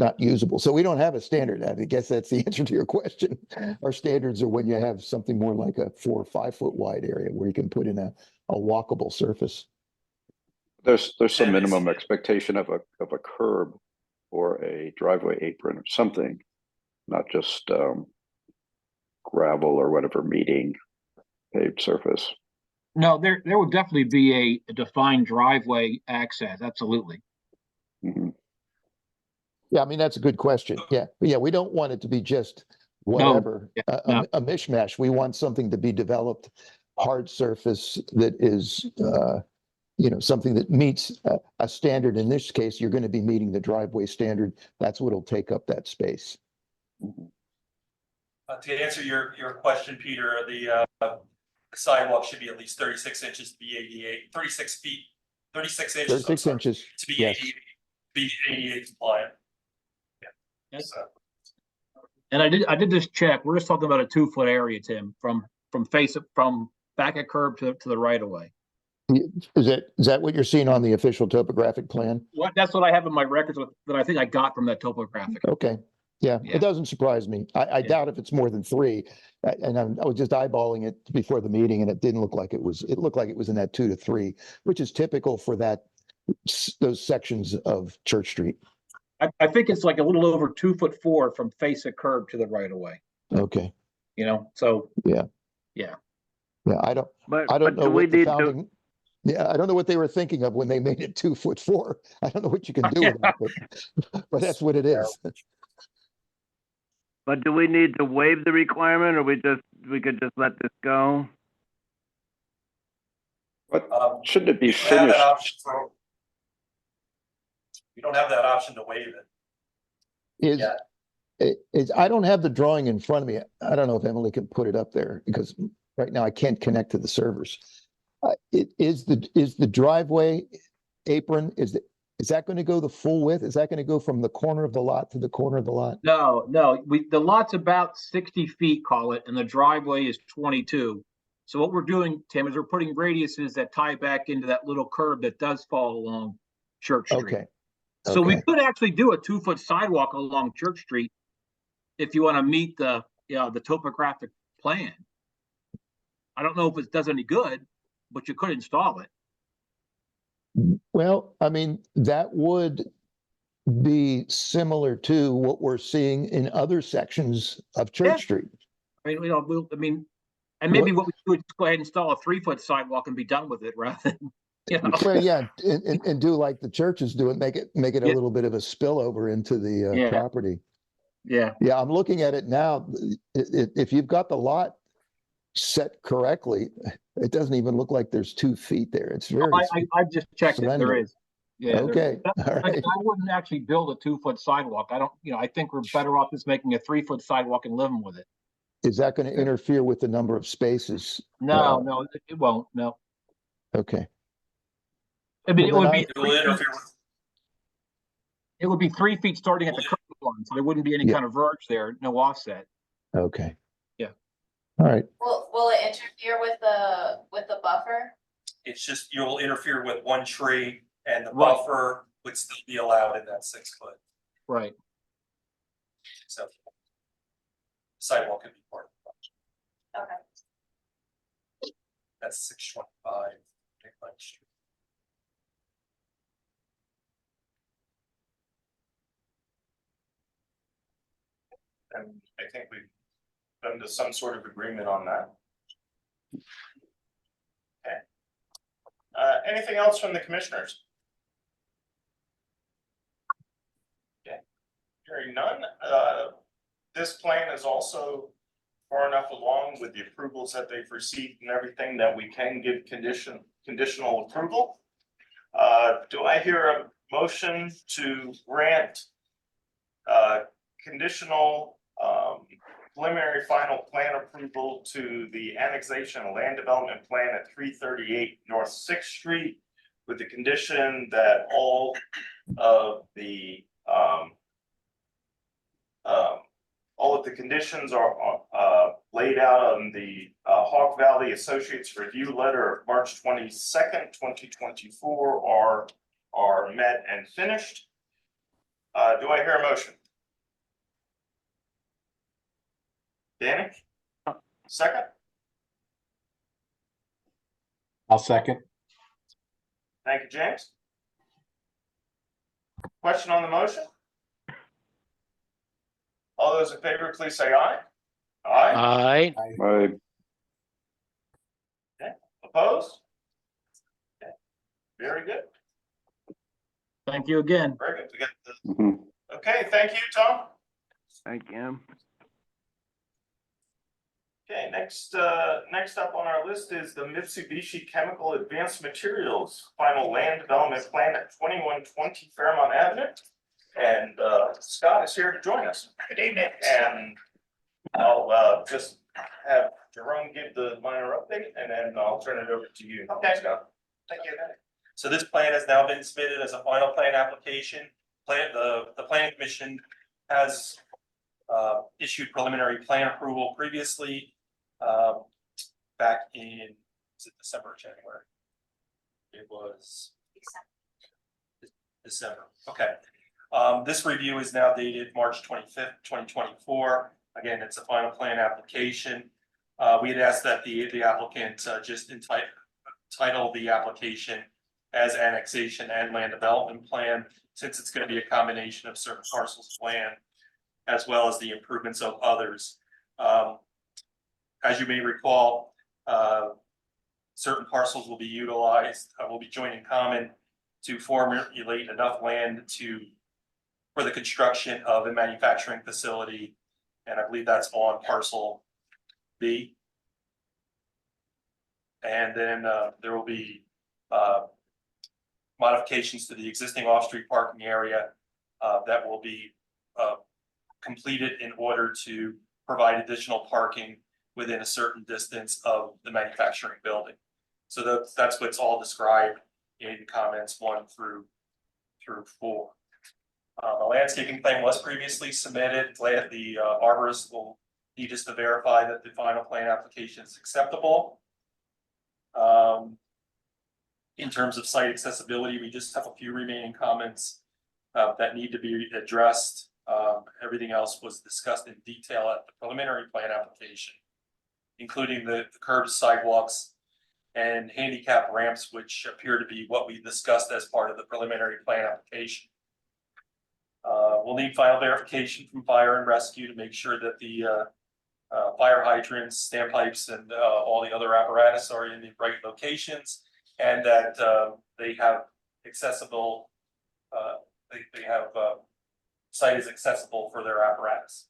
[SPEAKER 2] not usable. So we don't have a standard. I guess that's the answer to your question. Our standards are when you have something more like a 4 or 5 foot wide area where you can put in a walkable surface.
[SPEAKER 8] There's some minimum expectation of a curb or a driveway apron or something, not just gravel or whatever meeting paved surface.
[SPEAKER 3] No, there would definitely be a defined driveway access. Absolutely.
[SPEAKER 8] Mm-hmm.
[SPEAKER 2] Yeah, I mean, that's a good question. Yeah, we don't want it to be just whatever, a mishmash. We want something to be developed, hard surface that is something that meets a standard. In this case, you're going to be meeting the driveway standard. That's what'll take up that space.
[SPEAKER 5] To answer your question, Peter, the sidewalk should be at least 36 inches to be 88, 36 feet, 36 inches.
[SPEAKER 2] 36 inches.
[SPEAKER 5] To be
[SPEAKER 2] Yes.
[SPEAKER 5] 88, be 88 compliant.
[SPEAKER 3] Yes.
[SPEAKER 5] So,
[SPEAKER 3] And I did this check. We're just talking about a 2-foot area, Tim, from back at curb to the right of way.
[SPEAKER 2] Is that what you're seeing on the official topographic plan?
[SPEAKER 3] That's what I have in my records that I think I got from that topographic.
[SPEAKER 2] Okay. Yeah,
[SPEAKER 3] Yeah.
[SPEAKER 2] it doesn't surprise me. I doubt if it's more than 3. And I was just eyeballing it before the meeting, and it didn't look like it was. It looked like it was in that 2 to 3, which is typical for those sections of Church Street.
[SPEAKER 3] I think it's like a little over 2'4" from face of curb to the right of way.
[SPEAKER 2] Okay.
[SPEAKER 3] So
[SPEAKER 2] Yeah, I don't know
[SPEAKER 6] do we
[SPEAKER 2] what the
[SPEAKER 6] need
[SPEAKER 2] founding. Yeah, I don't know what they were thinking of when they made it 2'4". I don't know what you can do with that, but that's what it is.
[SPEAKER 6] But do we need to waive the requirement, or we could just let this go?
[SPEAKER 8] But shouldn't it be
[SPEAKER 5] you don't have that
[SPEAKER 8] finished?
[SPEAKER 5] option you don't have that option to waive it.
[SPEAKER 2] I don't have the drawing in front of me. I don't know if Emily can put it up there because right now I can't connect to the servers. Is the driveway apron, is that going to go the full width? Is that going to go from the corner of the lot to the corner of the lot?
[SPEAKER 3] No, the lot's about 60 feet, call it, and the driveway is 22. So what we're doing, Tim, is we're putting radiuses that tie back into that little curb that does fall along Church Street.
[SPEAKER 2] Okay.
[SPEAKER 3] So we
[SPEAKER 2] Okay.
[SPEAKER 3] could actually do a 2-foot sidewalk along Church Street if you want to meet the topographic plan. I don't know if it does any good, but you could install it.
[SPEAKER 2] Well, I mean, that would be similar to what we're seeing in other sections of Church
[SPEAKER 3] Yeah.
[SPEAKER 2] Street.
[SPEAKER 3] I mean, and maybe what we do is go ahead and install a 3-foot sidewalk and be done with it rather than,
[SPEAKER 2] Well, yeah, and do like the churches do it, make it a
[SPEAKER 3] Yeah.
[SPEAKER 2] little bit of a spillover into the
[SPEAKER 3] Yeah.
[SPEAKER 2] property.
[SPEAKER 3] Yeah.
[SPEAKER 2] Yeah, I'm looking at it now. If you've got the lot set correctly, it doesn't even look like there's 2 feet there. It's very,
[SPEAKER 3] I just checked it.
[SPEAKER 2] slender.
[SPEAKER 3] There is. Yeah.
[SPEAKER 2] Okay, all
[SPEAKER 3] I
[SPEAKER 2] right.
[SPEAKER 3] wouldn't actually build a 2-foot sidewalk. I think we're better off just making a 3-foot sidewalk and living with it.
[SPEAKER 2] Is that going to interfere with the number of spaces?
[SPEAKER 3] No, it won't. No.
[SPEAKER 2] Okay.
[SPEAKER 3] I mean,
[SPEAKER 2] Well,
[SPEAKER 5] It will interfere with
[SPEAKER 3] it would be 3 feet starting at the curb line, so there wouldn't be any
[SPEAKER 2] Yeah.
[SPEAKER 3] kind of verge there, no offset.
[SPEAKER 2] Okay.
[SPEAKER 3] Yeah.
[SPEAKER 2] All right.
[SPEAKER 7] Will it interfere with the buffer?
[SPEAKER 5] it's just you'll interfere with one tree and the
[SPEAKER 3] Right.
[SPEAKER 5] buffer would still be allowed in that 6 foot.
[SPEAKER 3] Right.
[SPEAKER 5] So sidewalk could be part of the project.
[SPEAKER 7] Okay.
[SPEAKER 5] That's 625. Nicollet Street. And I think we've come to some sort of agreement on that. Okay. Anything else from the commissioners? Okay, hearing none, this plan is also far enough along with the approvals that they've received and everything that we can give conditional approval. Do I hear a motion to grant conditional preliminary final plan approval to the annexation and land development plan at 338 North 6th Street with the condition that all of the conditions are laid out on the Hawk Valley Associates review letter of March 22nd, 2024 are met and finished. Do I hear a motion? Danny? Second?
[SPEAKER 3] I'll second.
[SPEAKER 5] Thank you, James. Question on the motion? All those in favor, please say aye. Aye.
[SPEAKER 8] I
[SPEAKER 5] Opposed? Okay. Very good.
[SPEAKER 3] Thank you again.
[SPEAKER 5] Very good. We got the-
[SPEAKER 8] mhm.
[SPEAKER 5] Okay, thank you, Tom.
[SPEAKER 6] Thank you.
[SPEAKER 1] Okay, next up on our list is the Mitsubishi Chemical Advanced Materials Final Land Development Plan at 2120 Fairmont Avenue. And Scott is here to join us. Good evening. And I'll just have Jerome give the minor update and then I'll turn it over to you.
[SPEAKER 5] Okay.
[SPEAKER 1] Scott.
[SPEAKER 5] Thank you. So this plan has now been submitted as a final plan application. The planning commission has issued preliminary plan approval previously, back in, was it December or January? It was December. Okay. This review is now dated March 25th, 2024. Again, it's a final plan application. We had asked that the applicant just title the application as annexation and land development plan, since it's going to be a combination of certain parcels of land as well as the improvements of others. As you may recall, certain parcels will be utilized, will be joined in common to formulate enough land for the construction of a manufacturing facility. And I believe that's on parcel B. And then there will be modifications to the existing off-street parking area that will be completed in order to provide additional parking within a certain distance of the manufacturing building. So that's what's all described in comments 1 through 4. A landscaping plan was previously submitted. The arborist will need us to verify that the final plan application is acceptable. In terms of site accessibility, we just have a few remaining comments that need to be addressed. Everything else was discussed in detail at the preliminary plan application, including the curbs, sidewalks, and handicap ramps, which appear to be what we discussed as part of the preliminary plan application. We'll need final verification from fire and rescue to make sure that the fire hydrants, standpipes, and all the other apparatus are in the right locations, and that they have accessible, they have site is accessible for their apparatus.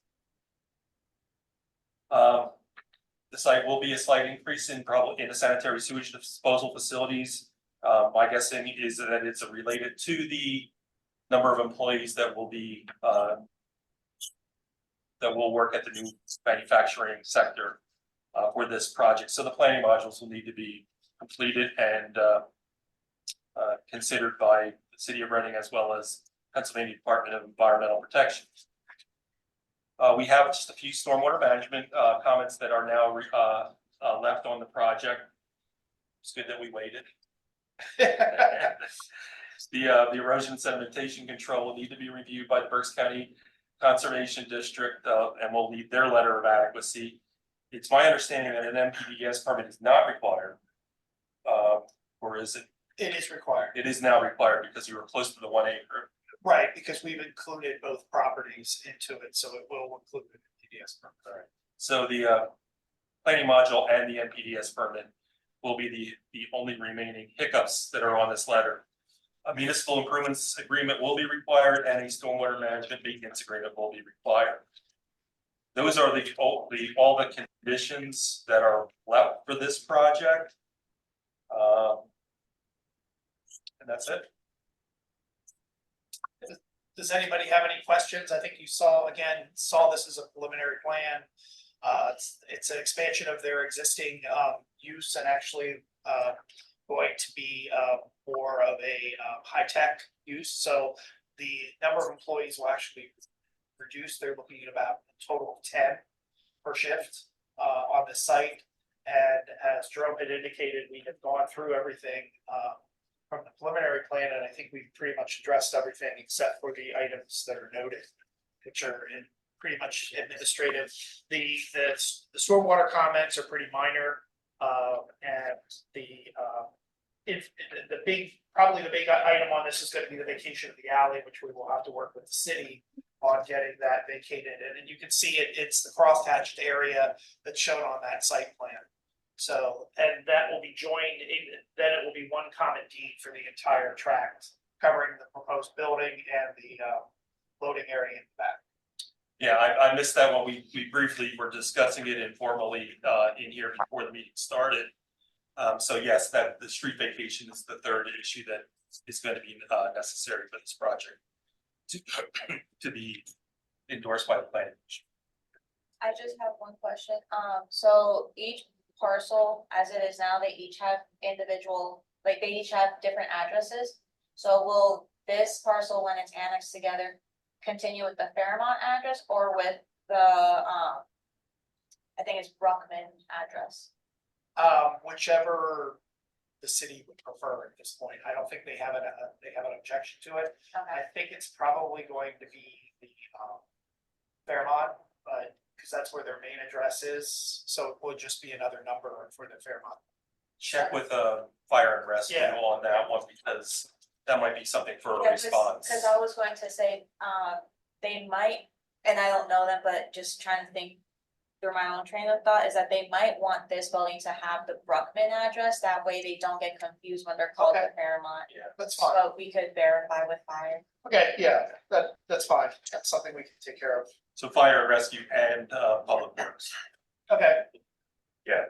[SPEAKER 5] The site will be a slight increase in the sanitary sewage disposal facilities. My guessing is that it's related to the number of employees that will be that will work at the new manufacturing sector for this project. So the planning modules will need to be completed and considered by the city of Reading as well as Pennsylvania Department of Environmental Protection. We have just a few stormwater management comments that are now left on the project. It's good that we waited. The erosion and sedimentation control will need to be reviewed by the Berks County Conservation District, and will need their letter of adequacy. It's my understanding that an MPDS permit is not required, or is it?
[SPEAKER 9] It is required.
[SPEAKER 5] It is now required because you were close to the 1 acre.
[SPEAKER 9] Right, because we've included both properties into it, so it will include an MPDS permit.
[SPEAKER 5] All right. So the planning module and the MPDS permit will be the only remaining hiccups that are on this letter. A municipal improvements agreement will be required, and a stormwater management maintenance agreement will be required. Those are all the conditions that are left for this project. And that's it.
[SPEAKER 9] Does anybody have any questions? I think you saw this as a preliminary plan. It's an expansion of their existing use, and actually going to be more of a high-tech use. So the number of employees will actually reduce. They're looking at about a total of 10 per shift on the site. And as Jerome had indicated, we have gone through everything from the preliminary plan, and I think we've pretty much addressed everything except for the items that are noted, which are in pretty much administrative. The stormwater comments are pretty minor, and probably the big item on this is going to be the vacation of the alley, which we will have to work with the city on getting that vacated. And then you can see it's the cross-hatched area that's shown on that site plan. So, and that will be joined, then it will be one common deed for the entire tract, covering the proposed building and the loading area in the back.
[SPEAKER 5] Yeah, I missed that when we briefly were discussing it informally, in here before the meeting started. So yes, that the street vacation is the third issue that is going to be, necessary for this project to, to be endorsed by the planning commission.
[SPEAKER 7] I just have one question. So each parcel, as it is now, they each have individual, like they each have different addresses. So will this parcel, when it's annexed together, continue with the Fairmont address or with the, I think it's Bruckman address?
[SPEAKER 9] Whichever the city would prefer at this point. I don't think they have an objection to it.
[SPEAKER 7] Okay,
[SPEAKER 9] I think it's probably going to be the, Fairmont, but, because that's where their main address is, so it would just be another number for the Fairmont.
[SPEAKER 5] Check with fire and rescue
[SPEAKER 9] Yeah.
[SPEAKER 5] on that one, because that might be something for a
[SPEAKER 7] yeah,
[SPEAKER 5] response.
[SPEAKER 7] cause I was going to say, they might, and I don't know them, but just trying to think through my own train of thought, is that they might want this building to have the Bruckman address, that way they don't get confused when they're called the
[SPEAKER 9] Okay.
[SPEAKER 7] Fairmont.
[SPEAKER 9] Yeah, that's fine.
[SPEAKER 7] But we could verify with fire.
[SPEAKER 9] Okay, yeah, that's fine. That's something we can take care of.
[SPEAKER 5] So fire and rescue and public works.
[SPEAKER 9] Okay,
[SPEAKER 1] Yeah,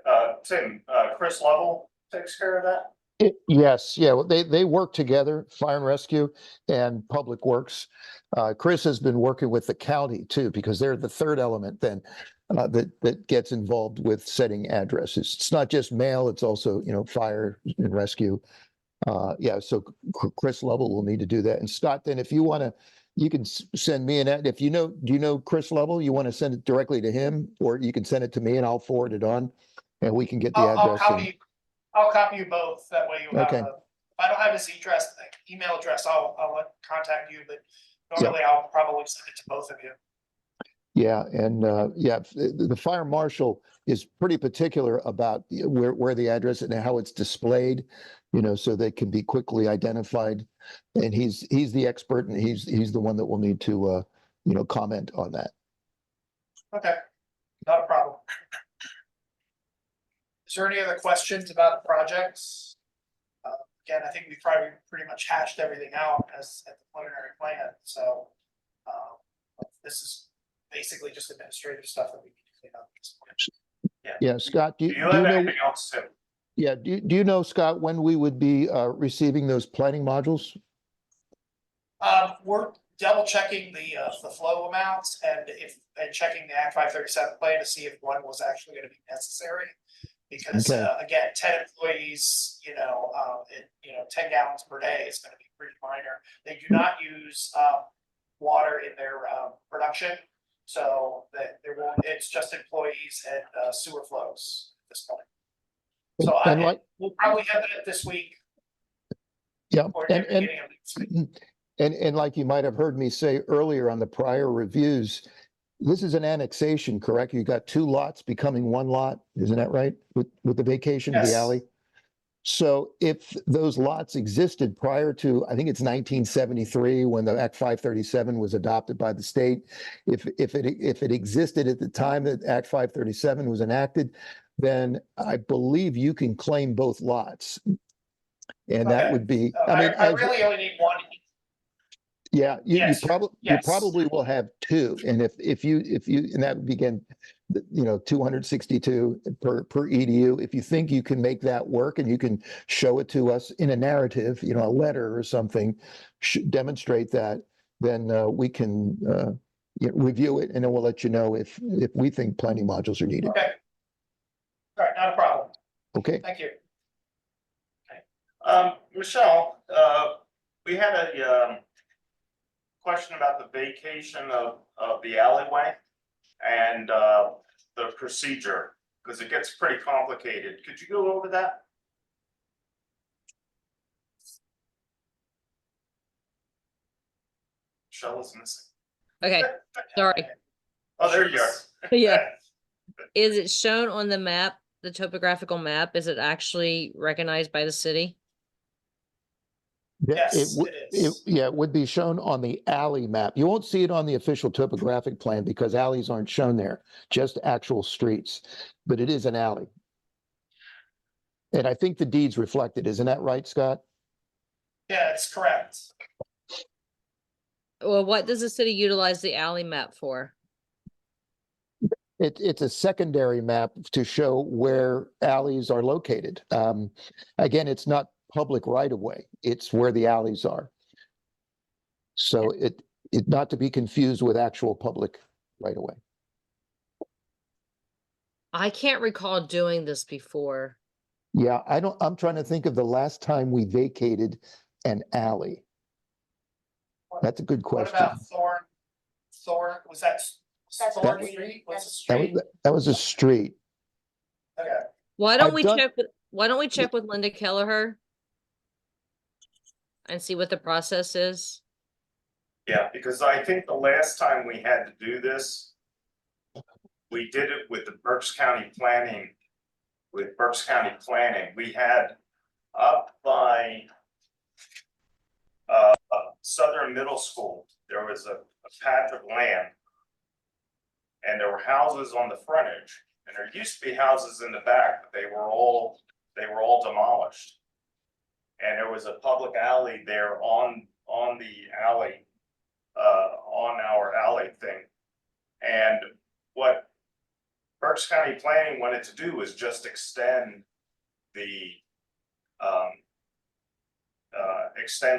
[SPEAKER 1] Tim, Chris Lovell takes care of that?
[SPEAKER 2] Yes, yeah, well, they work together, fire and rescue and public works. Chris has been working with the county too, because they're the third element then that gets involved with setting addresses. It's not just mail, it's also, fire and rescue. Yeah, so Chris Lovell will need to do that. And Scott, then if you want to, you can send me an ad. If do you know Chris Lovell? You want to send it directly to him, or you can send it to me and I'll forward it on and we can get the
[SPEAKER 9] I'll
[SPEAKER 2] address.
[SPEAKER 9] I'll copy you both. That way you have,
[SPEAKER 2] Okay.
[SPEAKER 9] if I don't have his email address, I'll contact you, but normally I'll probably send it to both of you.
[SPEAKER 2] Yeah, and yeah, the fire marshal is pretty particular about where the address and how it's displayed, so they can be quickly identified. And he's the expert, and he's the one that will need to comment on that.
[SPEAKER 9] Okay, not a problem. Is there any other questions about the projects? Again, I think we probably pretty much hashed everything out as at the preliminary plan, so this is basically just administrative stuff that we need to clean up at this point.
[SPEAKER 2] Yeah, Scott, do
[SPEAKER 1] Do
[SPEAKER 2] you
[SPEAKER 1] you have
[SPEAKER 2] know?
[SPEAKER 1] anything else, Tim?
[SPEAKER 2] Yeah, do you know, Scott, when we would be receiving those planning modules?
[SPEAKER 9] We're double checking the flow amounts and checking the Act 537 plan to see if one was actually gonna be necessary. Because
[SPEAKER 2] Okay.
[SPEAKER 9] Again, 10 employees, 10 gallons per day is gonna be pretty minor. They do not use water in their production. So that it's just employees and sewer flows at this point. So we'll probably have it this week
[SPEAKER 2] Yeah,
[SPEAKER 9] or the beginning of next week.
[SPEAKER 2] and like you might have heard me say earlier on the prior reviews, this is an annexation, correct? You got two lots becoming one lot, isn't that right? With the vacation of the
[SPEAKER 9] Yes.
[SPEAKER 2] alley? So if those lots existed prior to, I think it's 1973, when the Act 537 was adopted by the state, if it existed at the time that Act 537 was enacted, then I believe you can claim both lots. And that
[SPEAKER 9] Okay.
[SPEAKER 2] would be,
[SPEAKER 9] I really only need one.
[SPEAKER 2] yeah, you
[SPEAKER 9] Yes,
[SPEAKER 2] probably will have two, and if you and that would begin, 262 per EDU. If you think you can make that work and you can show it to us in a narrative, a letter or something, demonstrate that, then we can review it, and then we'll let you know if we think planning modules are needed.
[SPEAKER 9] Okay. All right, not a problem.
[SPEAKER 2] Okay.
[SPEAKER 9] Thank you.
[SPEAKER 1] Michelle, we had a question about the vacation of the alleyway and the procedure, because it gets pretty complicated. Could you go over that? Michelle is missing.
[SPEAKER 4] Okay, sorry.
[SPEAKER 1] Oh, there you are.
[SPEAKER 4] Yeah. Is it shown on the map, the topographical map? Is it actually recognized by the city?
[SPEAKER 9] Yes, it is.
[SPEAKER 2] It would be shown on the alley map. You won't see it on the official topographic plan because alleys aren't shown there, just actual streets, but it is an alley. And I think the deeds reflect it. Isn't that right, Scott?
[SPEAKER 9] Yeah, it's correct.
[SPEAKER 4] Well, what does the city utilize the alley map for?
[SPEAKER 2] It's a secondary map to show where alleys are located. Again, it's not public right of way. It's where the alleys are. So it not to be confused with actual public right of way.
[SPEAKER 4] I can't recall doing this before.
[SPEAKER 2] Yeah, I'm trying to think of the last time we vacated an alley. That's a good
[SPEAKER 9] What
[SPEAKER 2] question.
[SPEAKER 9] about Thorn, was that
[SPEAKER 7] That's
[SPEAKER 9] Thorn
[SPEAKER 7] street.
[SPEAKER 9] Street? Was
[SPEAKER 7] That's
[SPEAKER 9] it
[SPEAKER 2] That was,
[SPEAKER 9] street?
[SPEAKER 2] that was a street.
[SPEAKER 9] Okay.
[SPEAKER 4] Why don't
[SPEAKER 2] I've
[SPEAKER 4] we
[SPEAKER 2] done-
[SPEAKER 4] check with Linda Kelleher? And see what the process is?
[SPEAKER 1] Yeah, because I think the last time we had to do this, we did it with the Berks County Planning. With Berks County Planning, we had up by Southern Middle School, there was a patch of land. And there were houses on the frontage, and there used to be houses in the back, but they were all demolished. And there was a public alley there on the alley, on our alley thing. And what Berks County Planning wanted to do was just extend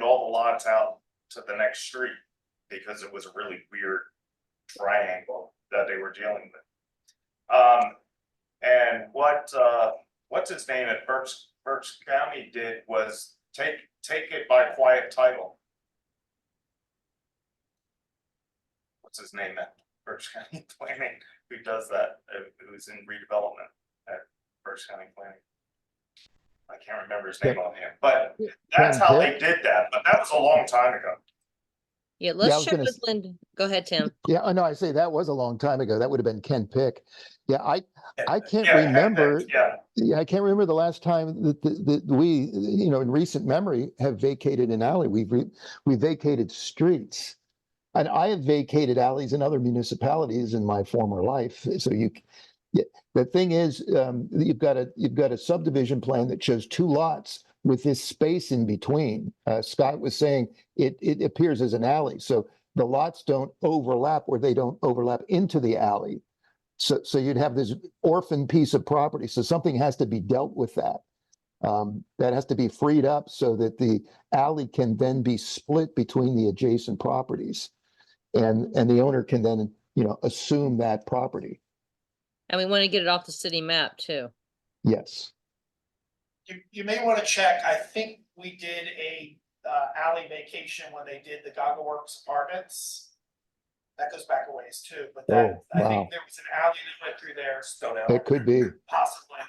[SPEAKER 1] all the lots out to the next street, because it was a really weird triangle that they were dealing with. And what's his name at Berks County did was take it by quiet title. What's his name at Berks County Planning? Who does that? Who's in redevelopment at Berks County Planning? I can't remember his name offhand, but that's how they did that. But that was a long time ago.
[SPEAKER 4] Yeah,
[SPEAKER 2] I
[SPEAKER 4] let's
[SPEAKER 2] was
[SPEAKER 4] check
[SPEAKER 2] gonna
[SPEAKER 4] with Linda. Go ahead, Tim.
[SPEAKER 2] Yeah, I know. I say that was a long time ago. That would have been Ken Pick. Yeah, I can't
[SPEAKER 1] Yeah,
[SPEAKER 2] remember.
[SPEAKER 1] Yeah,
[SPEAKER 2] Yeah, I can't remember the last time that we, in recent memory, have vacated an alley. We vacated streets, and I have vacated alleys in other municipalities in my former life. So the thing is, you've got a subdivision plan that shows 2 lots with this space in between. Scott was saying it appears as an alley, so the lots don't overlap, or they don't overlap into the alley. So you'd have this orphan piece of property. So something has to be dealt with that. That has to be freed up so that the alley can then be split between the adjacent properties, and the owner can then assume that property.
[SPEAKER 4] And we want to get it off the city map too.
[SPEAKER 2] Yes.
[SPEAKER 9] You may want to check, I think we did a alley vacation when they did the Goggle Works Apartments. That goes back a ways too, but that, I
[SPEAKER 2] wow.
[SPEAKER 9] think there was an alley that went through there. Stone Alley.
[SPEAKER 2] It could be.
[SPEAKER 9] Possibly,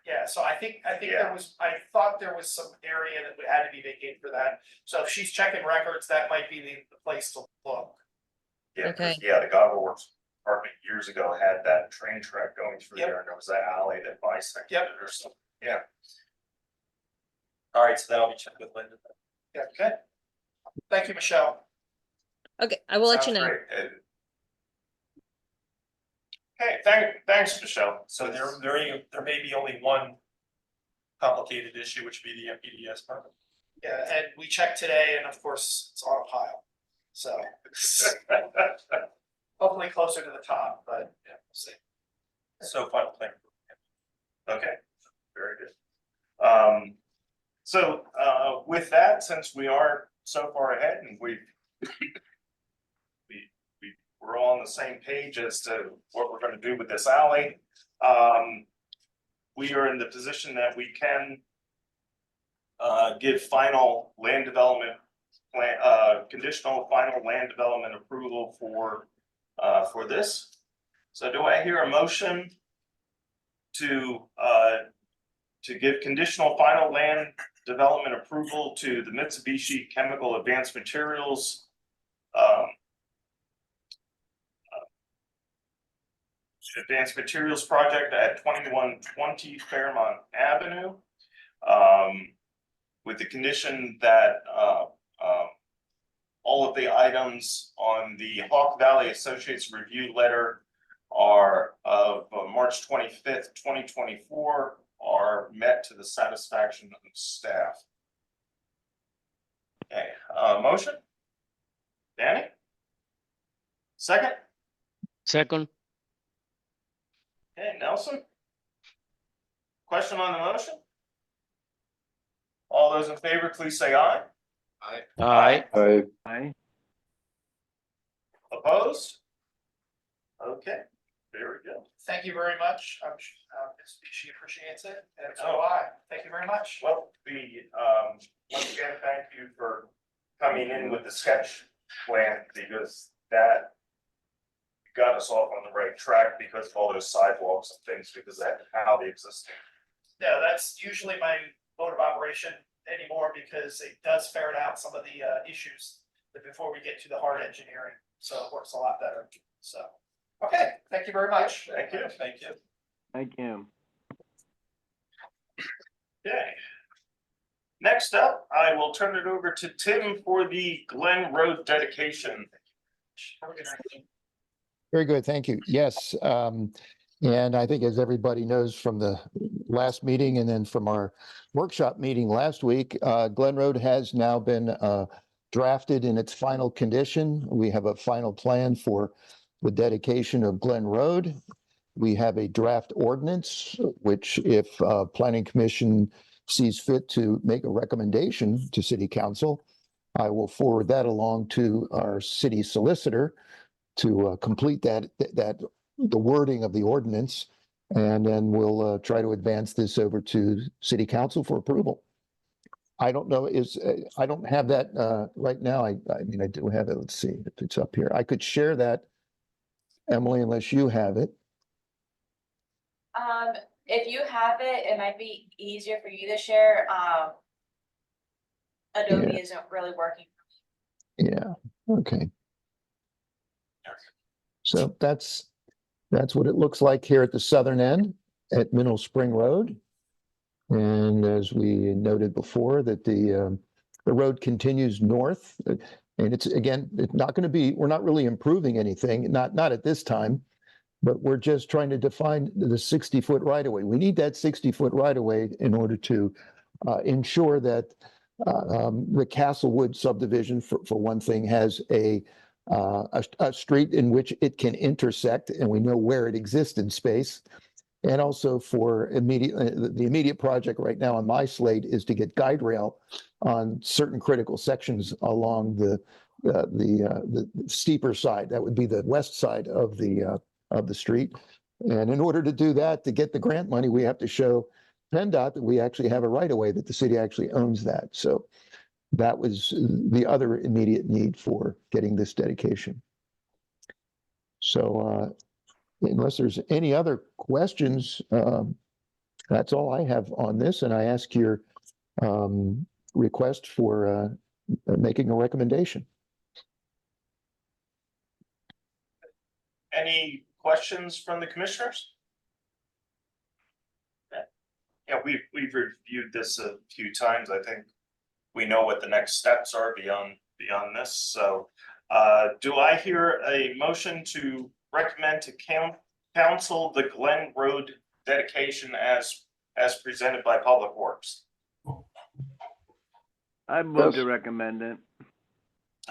[SPEAKER 9] yeah, so I think
[SPEAKER 1] Yeah.
[SPEAKER 9] I thought there was some area that had to be vacated for that. So if she's checking records, that might be the place to look.
[SPEAKER 1] yeah, 'cause,
[SPEAKER 4] Okay.
[SPEAKER 1] yeah, the Goggle Works apartment years ago had that train track going through
[SPEAKER 9] Yep.
[SPEAKER 1] there, and there was that alley that bisected
[SPEAKER 9] Yep.
[SPEAKER 1] it or something. Yeah.
[SPEAKER 5] All right, so that'll be checked with Linda.
[SPEAKER 9] Yeah, good. Thank you, Michelle.
[SPEAKER 4] Okay, I will let you
[SPEAKER 1] Sounds
[SPEAKER 4] know.
[SPEAKER 1] great. Okay, thanks, Michelle.
[SPEAKER 5] So there may be only one complicated issue, which would be the MPDS permit.
[SPEAKER 9] Yeah, and we checked today, and of course, it's on a pile, so hopefully closer to the top, but yeah, we'll see.
[SPEAKER 5] So final plan.
[SPEAKER 1] Okay, very good. So with that, since we are so far ahead and we're all on the same page as to what we're going to do with this alley, we are in the position that we can give final land development plan, conditional final land development approval for this. So do I hear a motion to give conditional final land development approval to the Mitsubishi Chemical Advanced Materials Advanced Materials Project at 2120 Fairmont Avenue, with the condition that all of the items on the Hawk Valley Associates review letter are of March 25th, 2024 are met to the satisfaction of staff. Okay, motion? Danny? Second?
[SPEAKER 10] Second.
[SPEAKER 1] Nelson? Question on the motion? All those in favor, please say aye.
[SPEAKER 5] Aye.
[SPEAKER 6] Aye.
[SPEAKER 1] Opposed? Okay, very good.
[SPEAKER 9] Thank you very much. She appreciates it, and so
[SPEAKER 1] Oh.
[SPEAKER 9] do I. Thank you very much.
[SPEAKER 1] Well, once again, thank you for coming in with the sketch plan, because that got us off on the right track because of all those sidewalks and things, because that's how the existing.
[SPEAKER 9] No, that's usually my mode of operation anymore, because it does ferret out some of the issues before we get to the hard engineering. So it works a lot better. So, okay, thank you very much.
[SPEAKER 1] Thank you.
[SPEAKER 9] Thank you.
[SPEAKER 6] Thank you.
[SPEAKER 1] Okay. Next up, I will turn it over to Tim for the Glen Road dedication.
[SPEAKER 2] Very good, thank you. Yes, and I think as everybody knows from the last meeting and then from our workshop meeting last week, Glen Road has now been drafted in its final condition. We have a final plan for the dedication of Glen Road. We have a draft ordinance, which if Planning Commission sees fit to make a recommendation to City Council, I will forward that along to our city solicitor to complete the wording of the ordinance. And then we'll try to advance this over to City Council for approval. I don't know, I don't have that right now. I mean, I do have it. Let's see if it's up here. I could share that, Emily, unless you have it.
[SPEAKER 7] If you have it, it might be easier for you to share. Adobe
[SPEAKER 2] Yeah.
[SPEAKER 7] isn't really working.
[SPEAKER 2] Yeah, okay. So that's what it looks like here at the southern end at Mineral Spring Road. And as we noted before, that the road continues north, and it's again, it's not going to be, we're not really improving anything, not at this time, but we're just trying to define the 60-foot right-of-way. We need that 60-foot right-of-way in order to ensure that the Castlewood subdivision, for one thing, has a street in which it can intersect, and we know where it exists in space. And also for the immediate project right now on my slate is to get guide rail on certain critical sections along the steeper side. That would be the west side of the street. And in order to do that, to get the grant money, we have to show PennDOT that we actually have a right of way, that the city actually owns that. So that was the other immediate need for getting this dedication. So unless there's any other questions, that's all I have on this. And I ask your request for making a recommendation.
[SPEAKER 1] Any questions from the commissioners? Yeah, we've reviewed this a few times. I think we know what the next steps are beyond this. So do I hear a motion to recommend to council the Glen Road dedication as presented by Public Works?
[SPEAKER 6] I move to
[SPEAKER 8] Yes.
[SPEAKER 6] recommend it.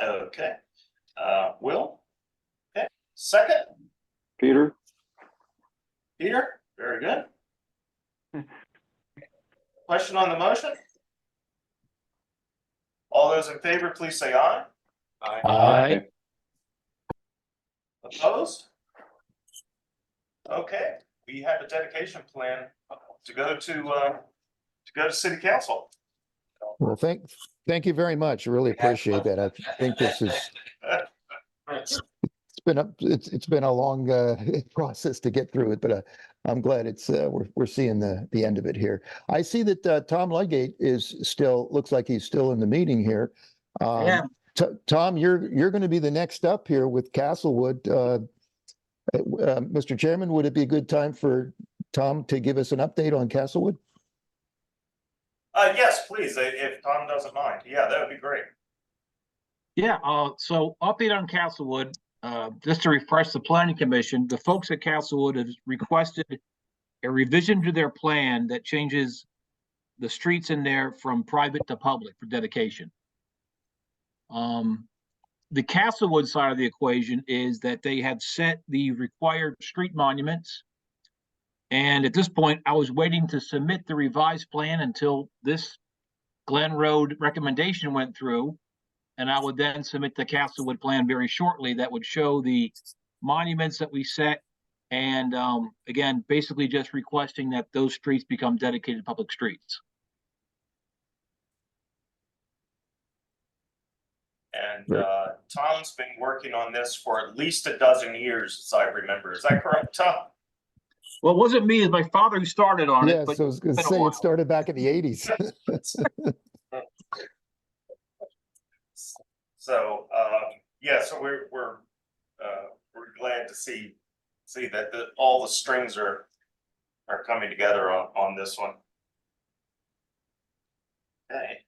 [SPEAKER 1] Okay. Will? Okay. Second?
[SPEAKER 8] Peter?
[SPEAKER 1] Peter? Very good. Question on the motion? All those in favor, please say aye.
[SPEAKER 5] Aye.
[SPEAKER 1] Opposed? Okay, we have a dedication plan to go to City Council.
[SPEAKER 2] Well, thank you very much. I really appreciate that. I think this is, it's been a long process to get through it, but I'm glad we're seeing the end of it here. I see that Tom Ludgate looks like he's still in the meeting here.
[SPEAKER 3] Yeah.
[SPEAKER 2] Tom, you're going to be the next up here with Castlewood. Mr. Chairman, would it be a good time for Tom to give us an update on Castlewood?
[SPEAKER 1] Yes, please, if Tom doesn't mind. Yeah, that would be great.
[SPEAKER 3] Yeah, so update on Castlewood, just to refresh the planning commission, the folks at Castlewood have requested a revision to their plan that changes the streets in there from private to public for dedication. The Castlewood side of the equation is that they have set the required street monuments And at this point, I was waiting to submit the revised plan until this Glen Road recommendation went through. And I would then submit the Castlewood plan very shortly that would show the monuments that we set. And again, basically just requesting that those streets become dedicated public streets.
[SPEAKER 1] And
[SPEAKER 2] Right.
[SPEAKER 1] Tom's been working on this for at least a dozen years, as I remember. Is that correct, Tom?
[SPEAKER 3] Well, it wasn't me, it's my father who started on it,
[SPEAKER 2] Yes,
[SPEAKER 3] but
[SPEAKER 2] I was gonna
[SPEAKER 3] been a
[SPEAKER 2] say
[SPEAKER 3] while.
[SPEAKER 2] it started back in the 80s.
[SPEAKER 1] So, yeah, so we're glad to see that all the strings are coming together on this one. Okay.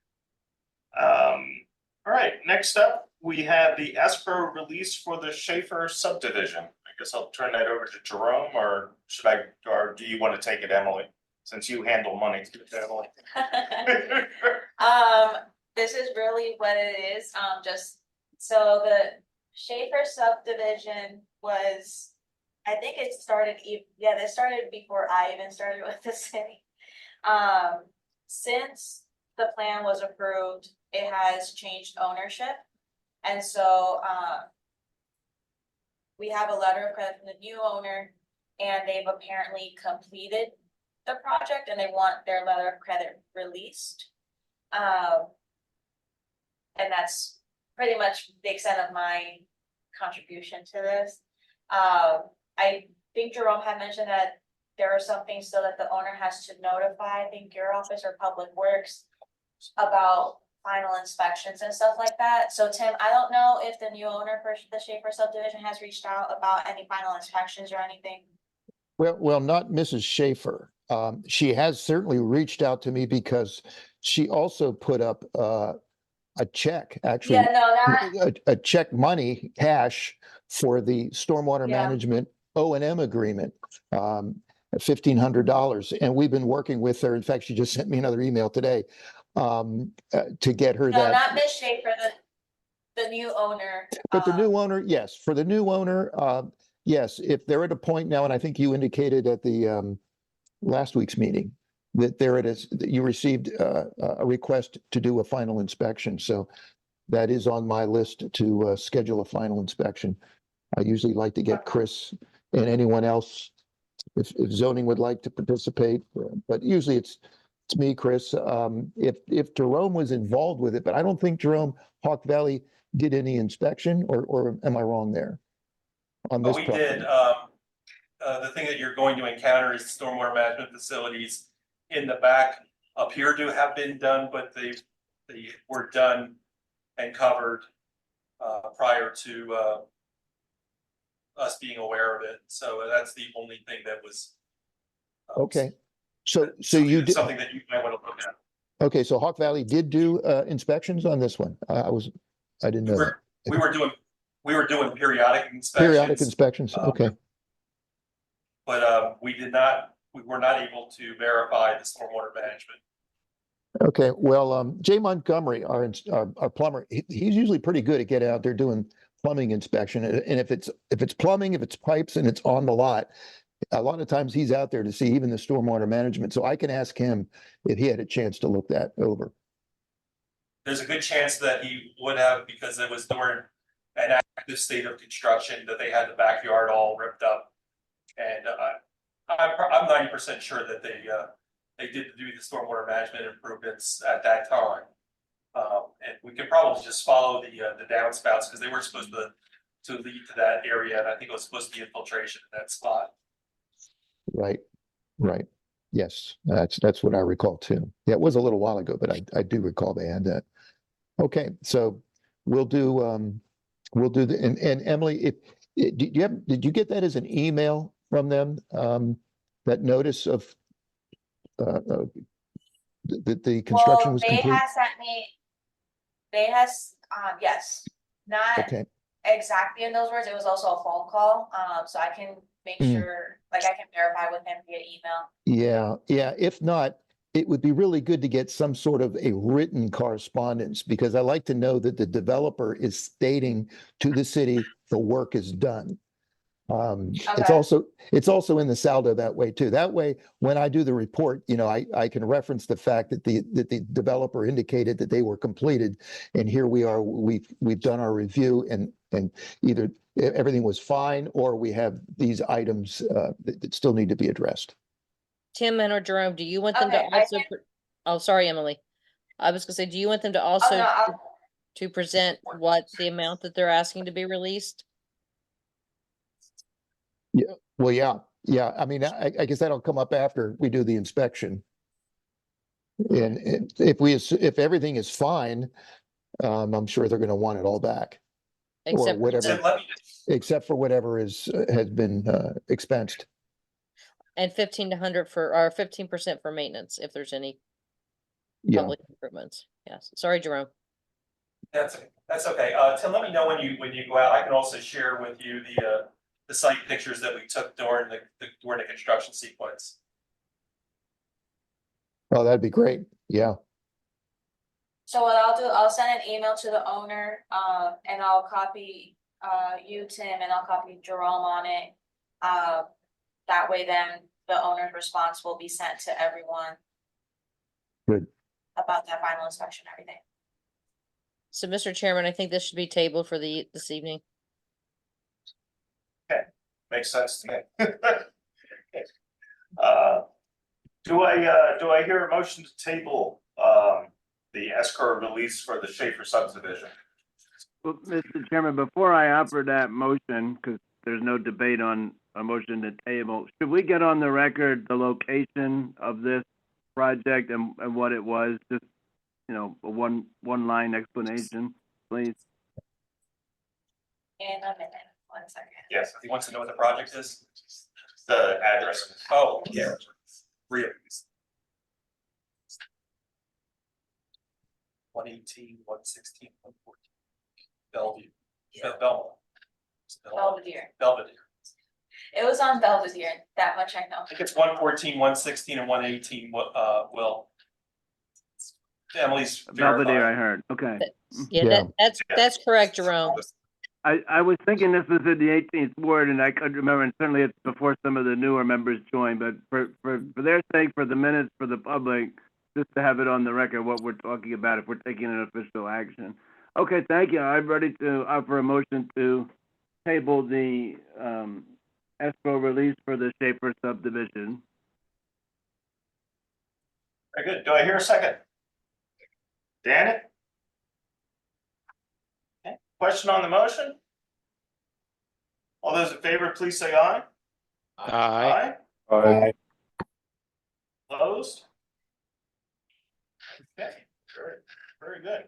[SPEAKER 1] All right, next up, we have the escrow release for the Schaefer subdivision. I guess I'll turn that over to Jerome, or do you want to take it, Emily? Since you handle money, Emily.
[SPEAKER 7] This is really what it is, so the Schaefer subdivision was, I think it started, this started before I even started with the city. Since the plan was approved, it has changed ownership. And so, we have a letter of credit from the new owner, and they've apparently completed the project and they want their letter of credit released. And that's pretty much the extent of my contribution to this. I think Jerome had mentioned that there are some things still that the owner has to notify, I think your office or Public Works, about final inspections and stuff like that. So Tim, I don't know if the new owner for the Schaefer subdivision has reached out about any final inspections or anything.
[SPEAKER 2] Well, not Mrs. Schaefer. She has certainly reached out to me because she also put up a check, actually,
[SPEAKER 7] Yeah, no, not,
[SPEAKER 2] a check money, cash for the stormwater
[SPEAKER 7] Yeah.
[SPEAKER 2] management O&M agreement, $1,500. And we've been working with her. In fact, she just sent me another email today to get her
[SPEAKER 7] no,
[SPEAKER 2] that.
[SPEAKER 7] not Miss Schaefer, the new owner.
[SPEAKER 2] But the new owner, yes, for the new owner, yes, if they're at a point now, and I think you indicated at the last week's meeting that that you received a request to do a final inspection. So that is on my list to schedule a final inspection. I usually like to get Chris and anyone else if zoning would like to participate, but usually it's me, Chris. If Jerome was involved with it, but I don't think Jerome Hawk Valley did any inspection, or am I wrong there? On this
[SPEAKER 5] We
[SPEAKER 2] property?
[SPEAKER 5] did, the thing that you're going to encounter is stormwater management facilities in the back appear to have been done, but they were done and covered prior to us being aware of it. So that's the only thing that was.
[SPEAKER 2] Okay, so you did.
[SPEAKER 5] Something that you might want to look at.
[SPEAKER 2] Okay, so Hawk Valley did do inspections on this one. I didn't know that.
[SPEAKER 5] We were doing periodic inspections.
[SPEAKER 2] Periodic inspections, okay.
[SPEAKER 5] But we were not able to verify the stormwater management.
[SPEAKER 2] Okay, well, Jay Montgomery, our plumber, he's usually pretty good at getting out there doing plumbing inspection. And if it's plumbing, if it's pipes and it's on the lot, a lot of times he's out there to see even the stormwater management. So I can ask him if he had a chance to look that over.
[SPEAKER 5] There's a good chance that he would have, because it was during an active state of construction that they had the backyard all ripped up. And I'm 90% sure that they did do the stormwater management improvements at that time. And we could probably just follow the downspouts, because they were supposed to lead to that area, and I think it was supposed to be infiltration in that spot.
[SPEAKER 2] Right. Yes, that's what I recall too. Yeah, it was a little while ago, but I do recall they had that. Okay, so we'll do the, and Emily, did you get that as an email from them? That notice of the construction was complete?
[SPEAKER 7] They has sent me, yes, not
[SPEAKER 2] Okay.
[SPEAKER 7] exactly in those words. It was also a phone call. So I can make sure, like I can verify with him via email.
[SPEAKER 2] Yeah. If not, it would be really good to get some sort of a written correspondence, because I like to know that the developer is stating to the city the work is done. It's also in the saldo that way too. That way, when I do the report, I can reference the fact that the developer indicated that they were completed, and here we are. We've done our review, and either everything was fine, or we have these items that still need to be addressed.
[SPEAKER 4] Tim and or Jerome, do you want them to
[SPEAKER 7] Okay, I
[SPEAKER 4] also? Oh, sorry, Emily. I was gonna say, do you want them to also
[SPEAKER 7] no,
[SPEAKER 4] to present what the amount that they're asking to be released?
[SPEAKER 2] Well, yeah. I mean, I guess that'll come up after we do the inspection. And if everything is fine, I'm sure they're going to want it all back, or
[SPEAKER 4] Except
[SPEAKER 2] whatever,
[SPEAKER 5] Tim, let me,
[SPEAKER 2] except for whatever has been expensed.
[SPEAKER 4] and 1,500 for, or 15% for maintenance, if there's any
[SPEAKER 2] Yeah.
[SPEAKER 4] public improvements. Yes, sorry, Jerome.
[SPEAKER 5] that's okay. Tim, let me know when you go out. I can also share with you the site pictures that we took during the construction sequence.
[SPEAKER 2] Oh, that'd be great. Yeah.
[SPEAKER 7] so what I'll do, I'll send an email to the owner, and I'll copy, you, Tim, and I'll copy Jerome on it. That way then the owner's response will be sent to everyone.
[SPEAKER 2] Good.
[SPEAKER 7] About that final inspection, and everything.
[SPEAKER 4] So, Mr. Chairman, I think this should be tabled for this evening.
[SPEAKER 1] Makes sense to me. Do I hear a motion to table the escrow release for the Schaefer subdivision?
[SPEAKER 6] Well, Mr. Chairman, before I offer that motion, because there's no debate on a motion to table, should we get on the record the location of this project and what it was? Just, a one line explanation, please.
[SPEAKER 7] In a minute, 1 second.
[SPEAKER 5] Yes, if he wants to know what the project is.
[SPEAKER 1] The address.
[SPEAKER 5] Oh, yeah. Really. 118, 116, 114. Bellevue. Belmont.
[SPEAKER 7] Belvedere.
[SPEAKER 5] Belvedere.
[SPEAKER 7] It was on Belvedere, that much I know.
[SPEAKER 5] I think it's 114, 116, and 118, Will. Emily's
[SPEAKER 6] Belvedere, I
[SPEAKER 5] verified.
[SPEAKER 6] heard. Okay.
[SPEAKER 4] Yeah,
[SPEAKER 2] Yeah.
[SPEAKER 4] that's correct, Jerome.
[SPEAKER 6] I was thinking this was in the 18th ward, and I couldn't remember, and certainly it's before some of the newer members joined, but for their sake, for the minutes, for the public, just to have it on the record, what we're talking about, if we're taking an official action. Okay, thank you. I'm ready to offer a motion to table the escrow release for the Schaefer subdivision.
[SPEAKER 1] Very good. Do I hear a second? Dan? Okay. Question on the motion? All those in favor, please say aye.
[SPEAKER 10] Aye.
[SPEAKER 1] Aye. Opposed? Okay, very good.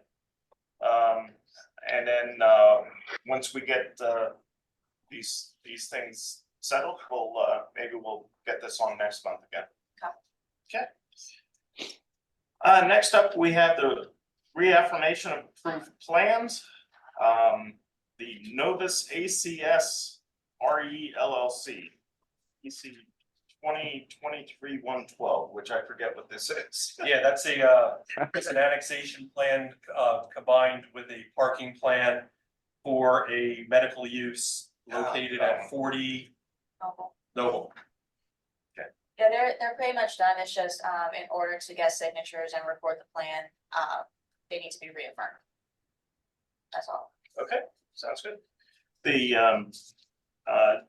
[SPEAKER 1] And then, once we get, these things settled, maybe we'll get this on next month again. Okay. Next up, we have the reaffirmation of approved plans. The Novus ACS RE LLC, EC 2023-112, which I forget what this is.
[SPEAKER 5] Yeah, that's it's an annexation plan combined with a parking plan for a medical use located at 40 Noble.
[SPEAKER 7] Yeah, they're pretty much done. It's just, in order to get signatures and record the plan, they need to be reaffirmed. That's all.
[SPEAKER 1] Okay, sounds good.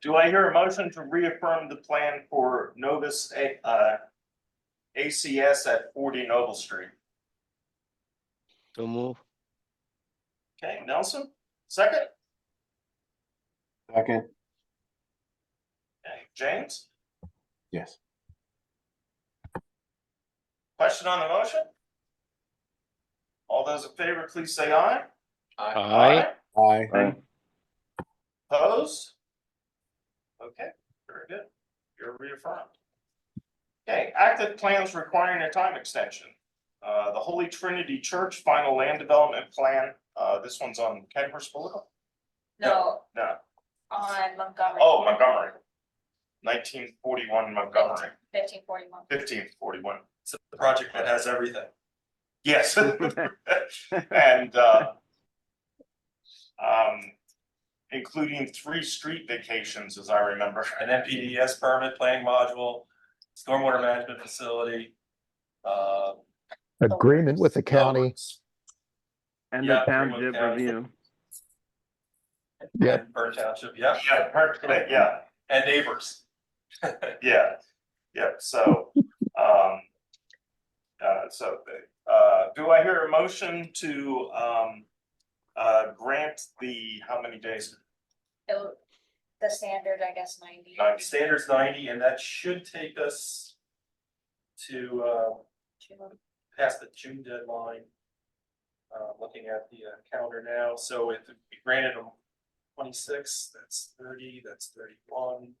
[SPEAKER 1] Do I hear a motion to reaffirm the plan for Novus ACS at 40 Noble Street?
[SPEAKER 10] So move.
[SPEAKER 1] Okay, Nelson, second?
[SPEAKER 10] Second.
[SPEAKER 1] Okay, James,
[SPEAKER 10] Yes.
[SPEAKER 1] question on the motion? All those in favor, please say aye.
[SPEAKER 10] Aye. Aye.
[SPEAKER 1] Opposed? Okay, very good. You're reaffirmed. Okay, active plans requiring a time extension. The Holy Trinity Church final land development plan. This one's on Kenhurst Boulevard?
[SPEAKER 7] No,
[SPEAKER 1] No.
[SPEAKER 7] on Montgomery.
[SPEAKER 1] Oh, Montgomery. 1941 Montgomery,
[SPEAKER 7] 1541.
[SPEAKER 1] 1541.
[SPEAKER 5] It's a project that has everything.
[SPEAKER 1] Yes. And including 3 street vacations, as I remember.
[SPEAKER 5] An NPDES permit, planning module, stormwater management facility.
[SPEAKER 2] Agreement with the county.
[SPEAKER 6] And
[SPEAKER 5] Yeah,
[SPEAKER 6] the
[SPEAKER 5] agreement with
[SPEAKER 6] township
[SPEAKER 5] county.
[SPEAKER 6] review.
[SPEAKER 2] Yep.
[SPEAKER 5] And Burn Township,
[SPEAKER 1] Yeah,
[SPEAKER 5] and neighbors.
[SPEAKER 1] yeah, yeah, so, do I hear a motion to, grant the, how many days?
[SPEAKER 7] The standard, I guess, 90.
[SPEAKER 5] Standards 90, and that should take us to, past the June deadline. Looking at the calendar now, so if we granted them 26, that's 30, that's 31.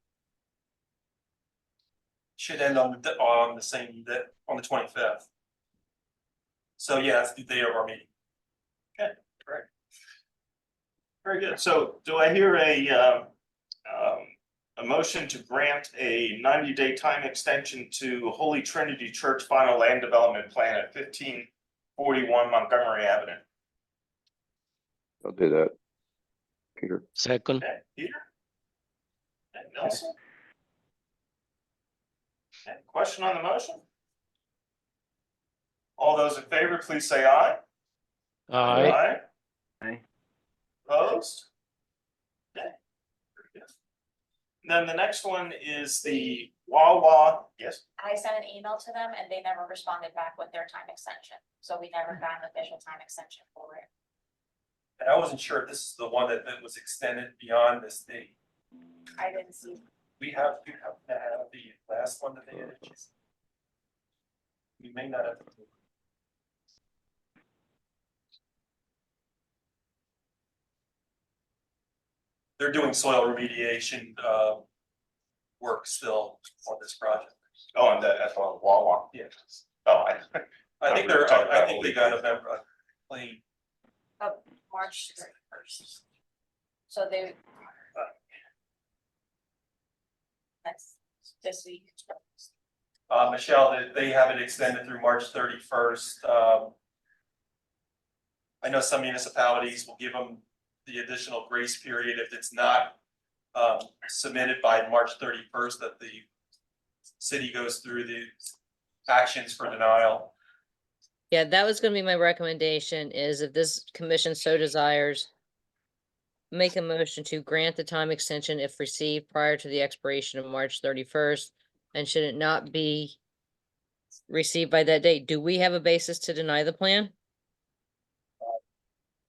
[SPEAKER 5] Should end on the same, on the 25th. So yeah, that's the day of our meeting.
[SPEAKER 1] Okay, great. Very good. So do I hear a motion to grant a 90-day time extension to Holy Trinity Church Final Land Development Plan at 1541 Montgomery Avenue?
[SPEAKER 8] I'll do that. Peter.
[SPEAKER 10] Second.
[SPEAKER 1] Okay, Peter? And Nelson? Any question on the motion? All those in favor, please say aye.
[SPEAKER 10] Aye.
[SPEAKER 6] Aye.
[SPEAKER 1] Opposed? Okay. Very good. Then the next one is the Wawa, yes?
[SPEAKER 7] I sent an email to them and they never responded back with their time extension, so we never got an official time extension for it.
[SPEAKER 5] And I wasn't sure if this is the one that was extended beyond this date.
[SPEAKER 7] I didn't see.
[SPEAKER 5] We have to have the last one that they did. We may not have. They're doing soil remediation work still on this project.
[SPEAKER 1] Oh, and that's on Wawa.
[SPEAKER 5] Yes.
[SPEAKER 1] Oh,
[SPEAKER 5] I think they're, I think they got a clean.
[SPEAKER 7] March 31st. So they. That's this week.
[SPEAKER 5] Michelle, they have it extended through March 31st. I know some municipalities will give them the additional grace period if it's not submitted by March 31st, that the city goes through the actions for denial.
[SPEAKER 4] Yeah, that was gonna be my recommendation, is if this commission so desires, make a motion to grant the time extension if received prior to the expiration of March 31st. And should it not be received by that date, do we have a basis to deny the plan?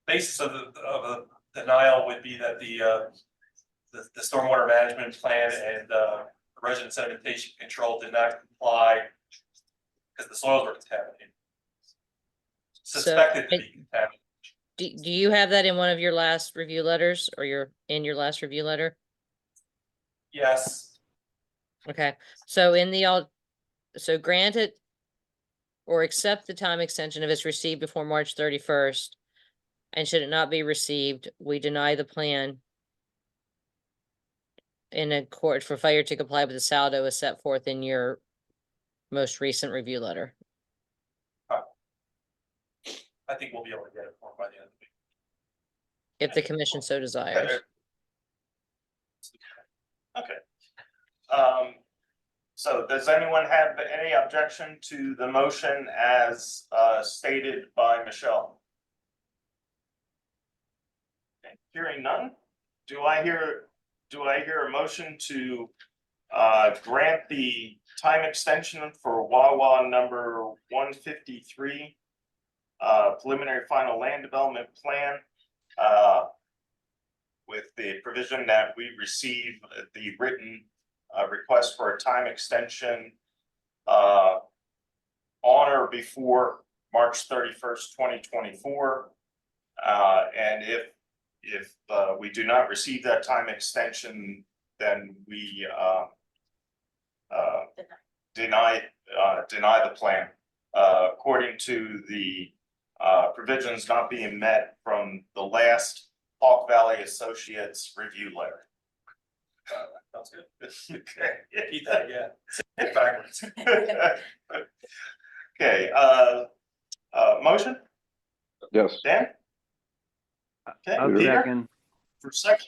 [SPEAKER 5] Basis of the denial would be that the stormwater management plan and the resident sedimentation control did not comply because the soils were contaminated. Suspected to be contaminated.
[SPEAKER 4] Do you have that in one of your last review letters, or in your last review letter?
[SPEAKER 5] Yes.
[SPEAKER 4] Okay, so so grant it or accept the time extension if it's received before March 31st. And should it not be received, we deny the plan in a court for failure to comply with the saldo as set forth in your most recent review letter.
[SPEAKER 5] I think we'll be able to get it for by the end of the week.
[SPEAKER 4] If the commission so desires.
[SPEAKER 1] Okay. So does anyone have any objection to the motion as stated by Michelle? Okay, hearing none, do I hear a motion to grant the time extension for Wawa number 153 preliminary final land development plan with the provision that we receive the written request for a time extension on or before March 31st, 2024. And if we do not receive that time extension, then we deny the plan according to the provisions not being met from the last Hawk Valley Associates review letter.
[SPEAKER 5] Sounds good. Okay. Keep that again. Backwards.
[SPEAKER 1] Okay, motion,
[SPEAKER 8] Yes.
[SPEAKER 1] Dan? Okay,
[SPEAKER 6] I'll
[SPEAKER 1] Peter,
[SPEAKER 6] second.
[SPEAKER 1] for second,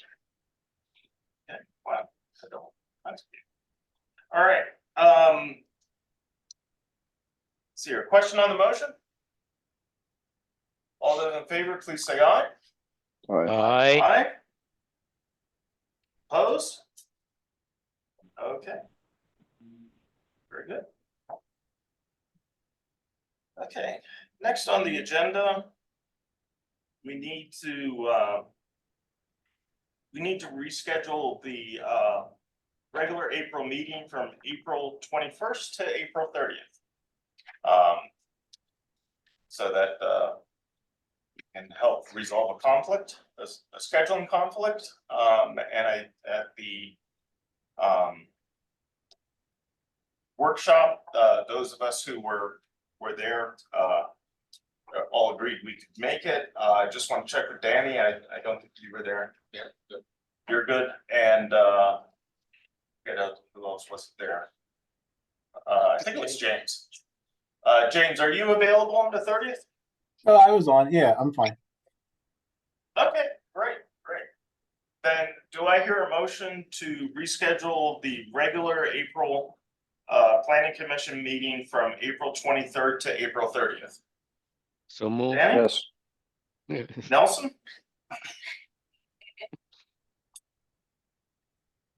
[SPEAKER 1] All right, see your question on the motion? All those in favor, please say aye.
[SPEAKER 8] All right.
[SPEAKER 10] Aye.
[SPEAKER 1] Aye. Opposed? Okay. Very good. Okay, next on the agenda, we need to reschedule the regular April meeting from April 21st to April 30th. So that we can help resolve a conflict, a scheduling conflict. And at the workshop, those of us who were there all agreed we could make it. I just want to check with Danny. I don't think you were there. Yeah, good. You're good. And get out who else wasn't there. I think it was James. James, are you available on the 30th?
[SPEAKER 11] Oh, I was on. Yeah, I'm fine.
[SPEAKER 1] Okay, great. Then do I hear a motion to reschedule the regular April Planning Commission meeting from April 23rd to April 30th?
[SPEAKER 10] So move.
[SPEAKER 1] Danny?
[SPEAKER 8] Yes.
[SPEAKER 1] Nelson?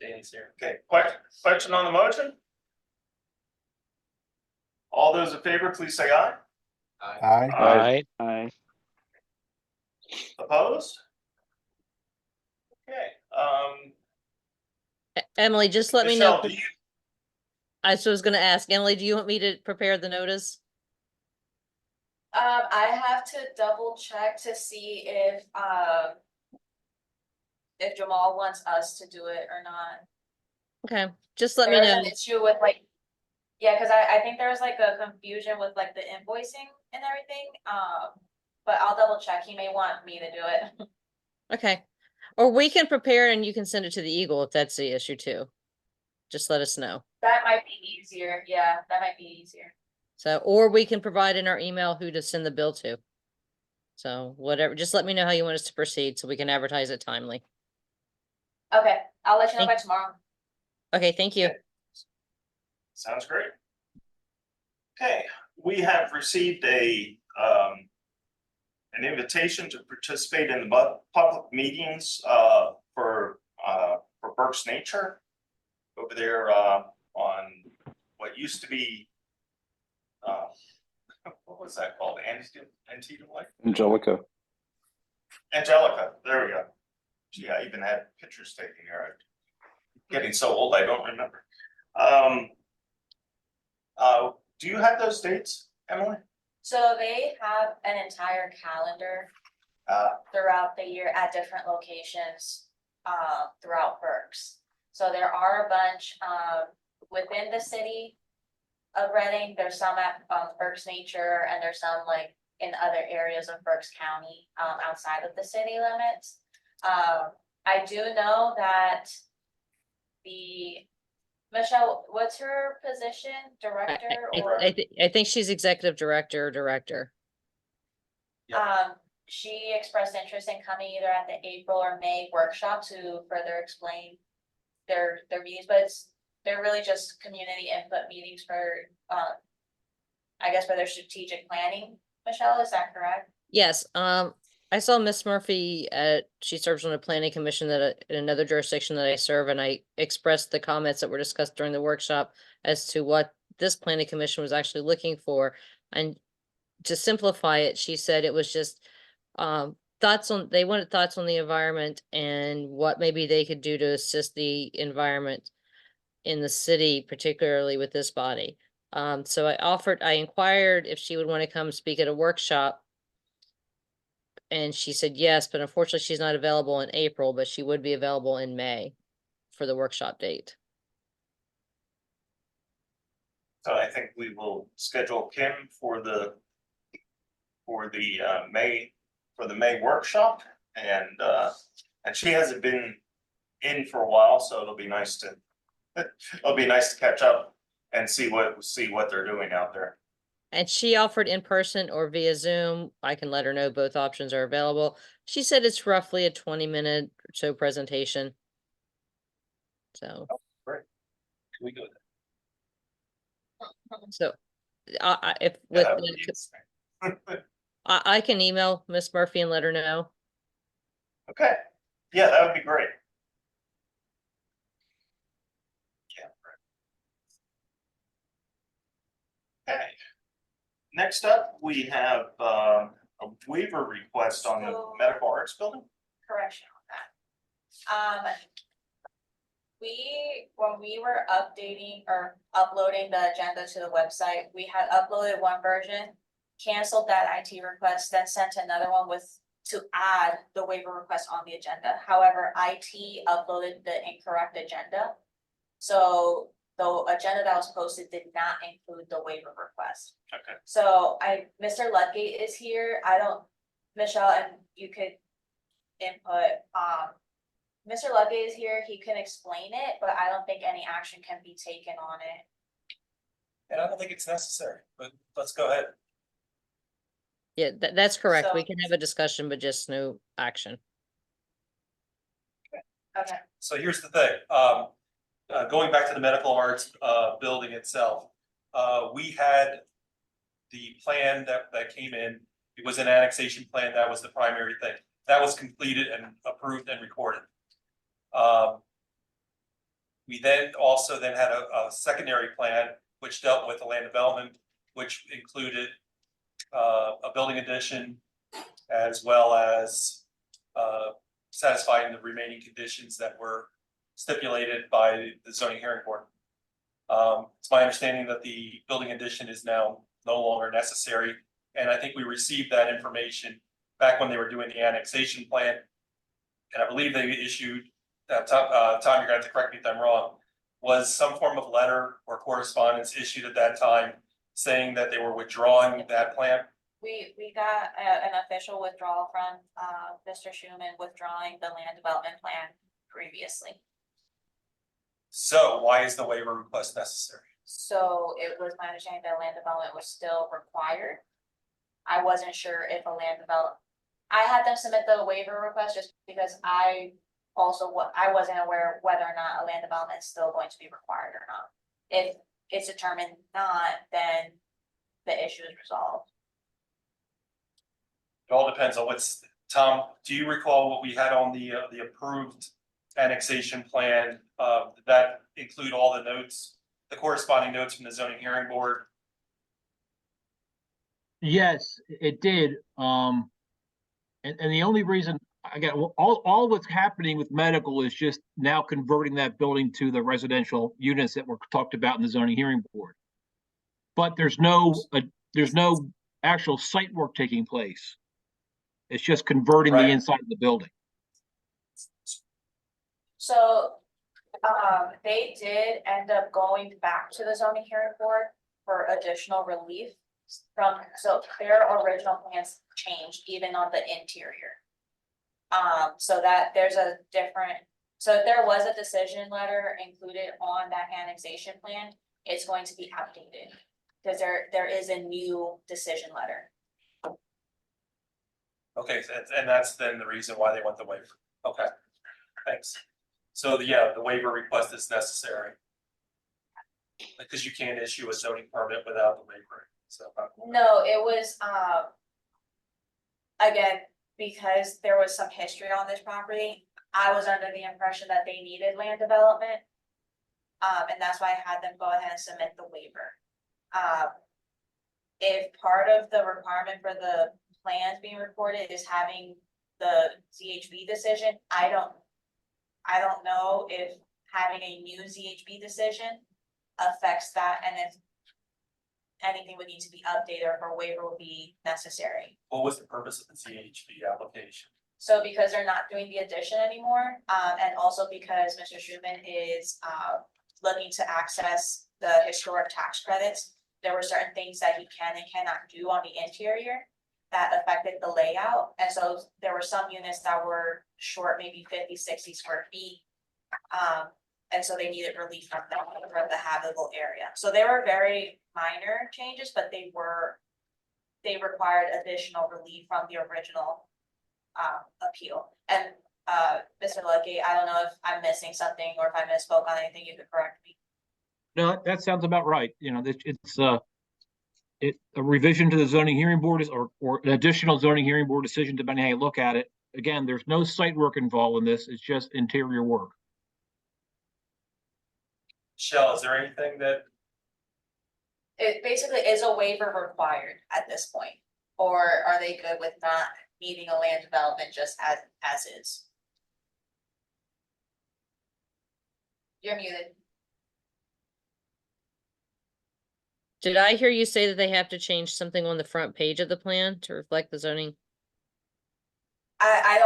[SPEAKER 5] Danny's here.
[SPEAKER 1] Okay, question on the motion? All those in favor, please say aye.
[SPEAKER 11] Aye.
[SPEAKER 10] Aye.
[SPEAKER 8] Aye.
[SPEAKER 1] Opposed? Okay,
[SPEAKER 4] Emily, just let me know.
[SPEAKER 1] Michelle, do you,
[SPEAKER 4] I was gonna ask, Emily, do you want me to prepare the notice?
[SPEAKER 7] I have to double check to see if Jamal wants us to do it or not.
[SPEAKER 4] Okay, just let me
[SPEAKER 7] There's
[SPEAKER 4] know.
[SPEAKER 7] an issue with like, yeah, cause I think there was like a confusion with like the invoicing and everything, but I'll double check, he may want me to do it.
[SPEAKER 4] Okay, or we can prepare and you can send it to the Eagle if that's the issue too. Just let us know.
[SPEAKER 7] That might be easier, yeah, that might be easier.
[SPEAKER 4] So, or we can provide in our email who to send the bill to. So whatever, just let me know how you want us to proceed so we can advertise it timely.
[SPEAKER 7] Okay, I'll let you know by tomorrow.
[SPEAKER 4] Okay, thank you.
[SPEAKER 1] sounds great. Okay, we have received an invitation to participate in the public meetings for Berks Nature over there on what used to be what was that called? Antietam Lake?
[SPEAKER 8] Angelica.
[SPEAKER 1] Angelica, there we go. Gee, I even had pictures taken here. I'm getting so old, I don't remember. Do you have those dates, Emily?
[SPEAKER 7] So they have an entire calendar throughout the year at different locations throughout Berks. So there are a bunch within the city of Reading. There's some at Berks Nature, and there's some like in other areas of Berks County outside of the city limits. I do know that Michelle, what's her position, director or?
[SPEAKER 4] I think she's executive director or director.
[SPEAKER 7] She expressed interest in coming either at the April or May workshop to further explain their views, but they're really just community input meetings for, I guess for their strategic planning. Michelle, is that correct?
[SPEAKER 4] Yes, I saw Miss Murphy she serves on a planning commission in another jurisdiction that I serve, and I expressed the comments that were discussed during the workshop as to what this planning commission was actually looking for. And to simplify it, she said it was just they wanted thoughts on the environment and what maybe they could do to assist the environment in the city, particularly with this body. So I inquired if she would want to come speak at a workshop. And she said yes, but unfortunately she's not available in April, but she would be available in May for the workshop date.
[SPEAKER 1] So I think we will schedule Kim for the May workshop, and she hasn't been in for a while, so it'll be nice to catch up and see what they're doing out there.
[SPEAKER 4] And she offered in person or via Zoom. I can let her know both options are available. She said it's roughly a 20-minute or so presentation. So.
[SPEAKER 1] Great. Can we go with that?
[SPEAKER 4] So, if
[SPEAKER 1] Yeah,
[SPEAKER 4] with,
[SPEAKER 1] that would be interesting.
[SPEAKER 4] I can email Miss Murphy and let her know.
[SPEAKER 1] Okay, yeah, that would be great. Yeah. Okay. Next up, we have a waiver request on the
[SPEAKER 7] So-
[SPEAKER 1] medical arts building.
[SPEAKER 7] Correction on that. When we were updating or uploading the agenda to the website, we had uploaded one version, canceled that IT request, then sent another one to add the waiver request on the agenda. However, IT uploaded the incorrect agenda. So the agenda that was posted did not include the waiver request.
[SPEAKER 1] Okay.
[SPEAKER 7] So Mr. Ludgate is here. Michelle, and you could input, Mr. Ludgate is here. He can explain it, but I don't think any action can be taken on it.
[SPEAKER 5] And I don't think it's necessary, but let's go ahead.
[SPEAKER 4] Yeah, that's correct. We
[SPEAKER 7] So-
[SPEAKER 4] can have a discussion, but just no action.
[SPEAKER 7] Okay.
[SPEAKER 5] So here's the thing, going back to the medical arts, building itself. We had the plan that came in, it was an annexation plan, that was the primary thing. That was completed and approved and recorded. We then also then had a secondary plan, which dealt with the land development, which included a building addition, as well as satisfying the remaining conditions that were stipulated by the zoning hearing board. It's my understanding that the building addition is now no longer necessary, and I think we received that information back when they were doing the annexation plan. And I believe they issued, Tom, you're gonna have to correct me if I'm wrong, was some form of letter or correspondence issued at that time saying that they were withdrawing that plan?
[SPEAKER 7] We got an official withdrawal from Mr. Schuman withdrawing the land development plan previously.
[SPEAKER 5] So why is the waiver request necessary?
[SPEAKER 7] So it was my understanding that land development was still required. I wasn't sure if a land I had them submit the waiver request just because I wasn't aware whether or not a land development is still going to be required or not. If it's determined not, then the issue is resolved.
[SPEAKER 5] It all depends on Tom, do you recall what we had on the approved annexation plan? Did that include all the notes, the corresponding notes from the zoning hearing board?
[SPEAKER 3] Yes, it did. And the only reason, again, all what's happening with medical is just now converting that building to the residential units that were talked about in the zoning hearing board. But there's no actual site work taking place. It's just converting the
[SPEAKER 5] Right.
[SPEAKER 3] inside of the building.
[SPEAKER 7] So, they did end up going back to the zoning hearing board for additional relief so their original plans changed even on the interior. So that there's so if there was a decision letter included on that annexation plan, it's going to be outdated. Because there is a new decision letter.
[SPEAKER 5] Okay, and that's then the reason why they want the waiver. Okay, thanks. So the waiver request is necessary. Because you can't issue a zoning permit without the waiver, so.
[SPEAKER 7] No, it was, again, because there was some history on this property, I was under the impression that they needed land development. And that's why I had them go ahead and submit the waiver. If part of the requirement for the plans being recorded is having the ZHB decision, I don't know if having a new ZHB decision affects that, and if anything would need to be updated or if a waiver will be necessary.
[SPEAKER 5] What was the purpose of the CHP application?
[SPEAKER 7] So because they're not doing the addition anymore, and also because Mr. Schuman is looking to access the historic tax credits, there were certain things that he can and cannot do on the interior that affected the layout. And so there were some units that were short, maybe 50, 60 square feet. And so they needed relief from that for the habitable area. So they were very minor changes, but they required additional relief from the original appeal. And Mr. Ludgate, I don't know if I'm missing something or if I misspoke on anything, you could correct me.
[SPEAKER 3] No, that sounds about right. You know, it's a revision to the zoning hearing board is, or an additional zoning hearing board decision, depending how you look at it. Again, there's no site work involved in this. It's just interior work.
[SPEAKER 5] Michelle, is there anything that,
[SPEAKER 7] It basically is a waiver required at this point, or are they good with not needing a land development just as is? You're muted.
[SPEAKER 4] Did I hear you say that they have to change something on the front page of the plan to reflect the zoning?
[SPEAKER 7] I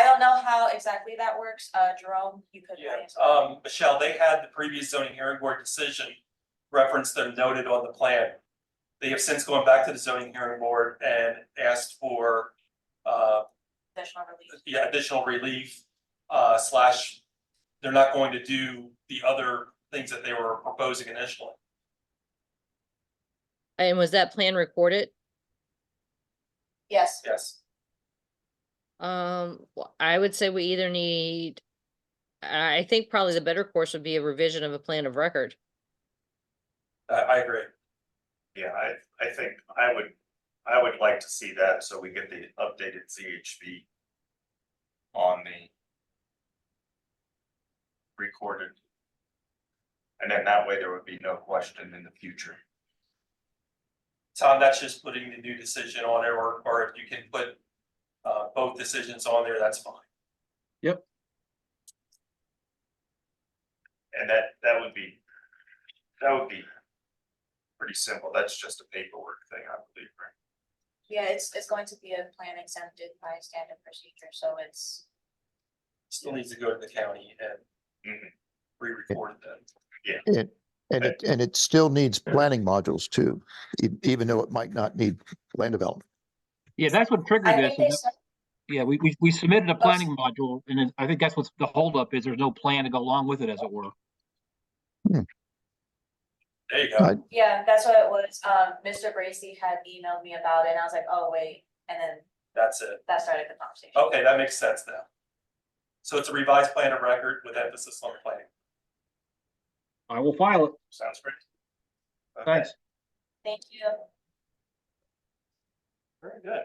[SPEAKER 7] don't know how exactly that works, Jerome, you could. answer.
[SPEAKER 5] Michelle, they had the previous zoning hearing board decision referenced and noted on the plan. They have since gone back to the zoning hearing board and asked for,
[SPEAKER 7] Additional relief.
[SPEAKER 5] yeah, additional relief, slash, they're not going to do the other things that they were proposing initially.
[SPEAKER 4] And was that plan recorded?
[SPEAKER 7] Yes,
[SPEAKER 5] Yes,
[SPEAKER 4] I would say we either need, I think probably the better course would be a revision of a plan of record.
[SPEAKER 5] I agree.
[SPEAKER 1] Yeah, I think I would like to see that, so we get the updated ZHB on the recorded. And then that way there would be no question in the future.
[SPEAKER 5] Tom, that's just putting the new decision on there, or if you can put both decisions on there, that's fine.
[SPEAKER 3] Yep.
[SPEAKER 1] And that would be pretty simple. That's just a paperwork thing, I believe, right?
[SPEAKER 7] yeah, it's going to be a plan exempted by standard procedure, so it's.
[SPEAKER 5] Still needs to go to the county and re-record it then.
[SPEAKER 2] And it still needs planning modules too, even though it might not need land development.
[SPEAKER 3] Yeah, that's what
[SPEAKER 7] I
[SPEAKER 3] triggered this.
[SPEAKER 7] think they.
[SPEAKER 3] Yeah, we submitted a planning module, and then I think that's what's the holdup is. There's no plan to go along with it, as it were.
[SPEAKER 5] There you go.
[SPEAKER 7] Yeah, that's what it was. Mr. Bracy had emailed me about it and I was like, oh, wait, and then
[SPEAKER 5] That's it.
[SPEAKER 7] that started the conversation.
[SPEAKER 5] Okay, that makes sense now. So it's a revised plan of record with emphasis on planning.
[SPEAKER 3] I will file it.
[SPEAKER 1] Sounds great. Okay,
[SPEAKER 3] Thanks.
[SPEAKER 7] Thank you.
[SPEAKER 1] very good.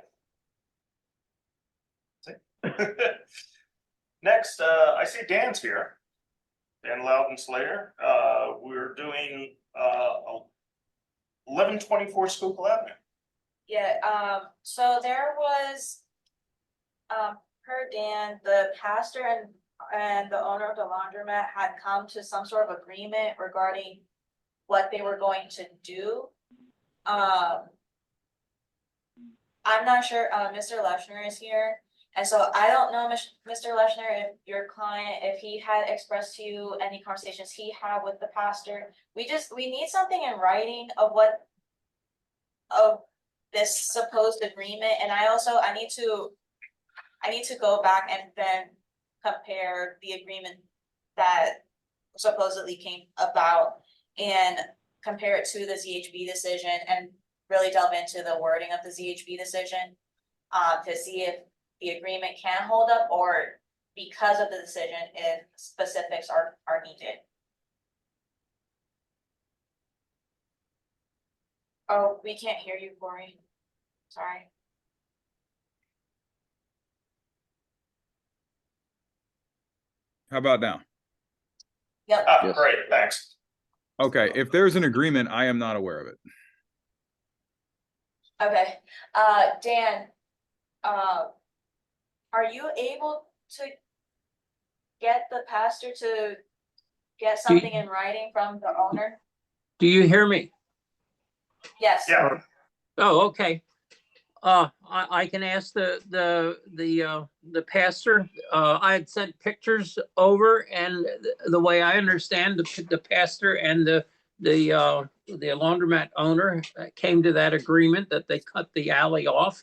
[SPEAKER 1] Next, I see Dan's here. Dan Loudon Slater. We're doing 1124 Schuylkill Avenue.
[SPEAKER 7] Yeah, so there was, per Dan, the pastor and the owner of the laundromat had come to some sort of agreement regarding what they were going to do. I'm not sure, Mr. Leshner is here, and so I don't know, Mr. Leshner, if your client, if he had expressed to you any conversations he had with the pastor. We need something in writing of this supposed agreement, and I need to go back and then compare the agreement that supposedly came about and compare it to the ZHB decision and really delve into the wording of the ZHB decision to see if the agreement can hold up, or because of the decision, if specifics are needed. Oh, we can't hear you, Corey. Sorry.
[SPEAKER 12] How about now?
[SPEAKER 7] Yep.
[SPEAKER 8] Yes.
[SPEAKER 1] Great, thanks.
[SPEAKER 12] Okay, if there's an agreement, I am not aware of it.
[SPEAKER 7] Okay, Dan, are you able to get the pastor to get something in writing from the owner?
[SPEAKER 13] Do you hear me?
[SPEAKER 7] Yes.
[SPEAKER 1] Yeah,
[SPEAKER 13] Oh, okay. I can ask the pastor. I had sent pictures over, and the way I understand the pastor and the laundromat owner came to that agreement that they cut the alley off.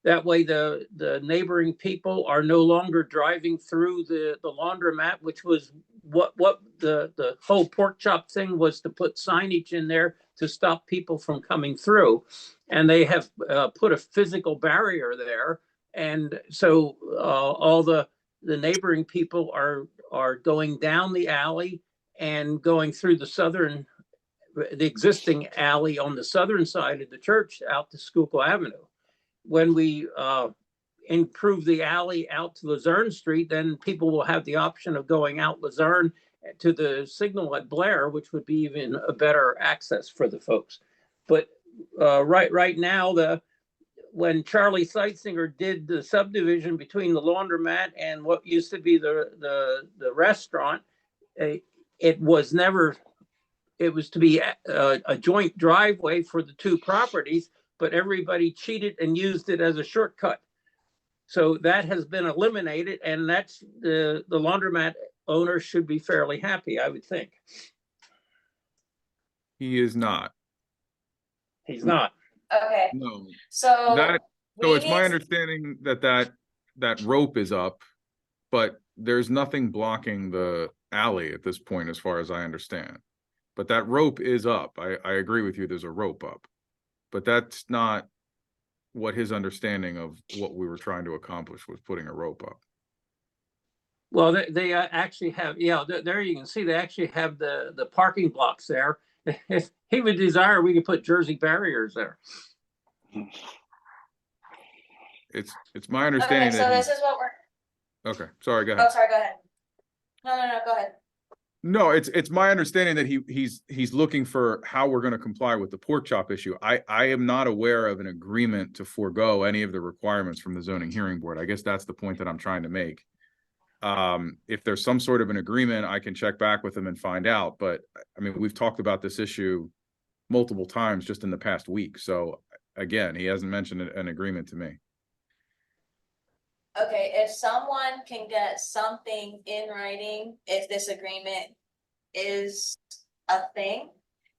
[SPEAKER 13] That way the neighboring people are no longer driving through the laundromat, which was what the whole pork chop thing was, to put signage in there to stop people from coming through. And they have put a physical barrier there. And so all the neighboring people are going down the alley and going through the existing alley on the southern side of the church out to Schuylkill Avenue. When we improve the alley out to Luzerne Street, then people will have the option of going out Luzerne to the signal at Blair, which would be even a better access for the folks. But right now, when Charlie Seitzinger did the subdivision between the laundromat and what used to be the restaurant, it was to be a joint driveway for the two properties, but everybody cheated and used it as a shortcut. So that has been eliminated, and that's the laundromat owner should be fairly happy, I would think.
[SPEAKER 12] He is not.
[SPEAKER 13] He's not.
[SPEAKER 7] Okay,
[SPEAKER 12] No.
[SPEAKER 7] so.
[SPEAKER 12] So
[SPEAKER 7] we
[SPEAKER 12] it's my
[SPEAKER 7] need-
[SPEAKER 12] understanding that rope is up, but there's nothing blocking the alley at this point, as far as I understand. But that rope is up. I agree with you, there's a rope up. But that's not what his understanding of what we were trying to accomplish was, putting a rope up.
[SPEAKER 13] Well, they actually have, there you can see they actually have the parking blocks there. If he would desire, we could put Jersey barriers there.
[SPEAKER 12] It's my understanding
[SPEAKER 7] Okay, so
[SPEAKER 12] that
[SPEAKER 7] this is what we're,
[SPEAKER 12] okay, sorry, go ahead.
[SPEAKER 7] oh, sorry, go ahead. No, go ahead.
[SPEAKER 12] No, it's my understanding that he's looking for how we're going to comply with the pork chop issue. I am not aware of an agreement to forego any of the requirements from the zoning hearing board. I guess that's the point that I'm trying to make. If there's some sort of an agreement, I can check back with him and find out. But I mean, we've talked about this issue multiple times just in the past week. So again, he hasn't mentioned an agreement to me.
[SPEAKER 7] Okay, if someone can get something in writing, if this agreement is a thing,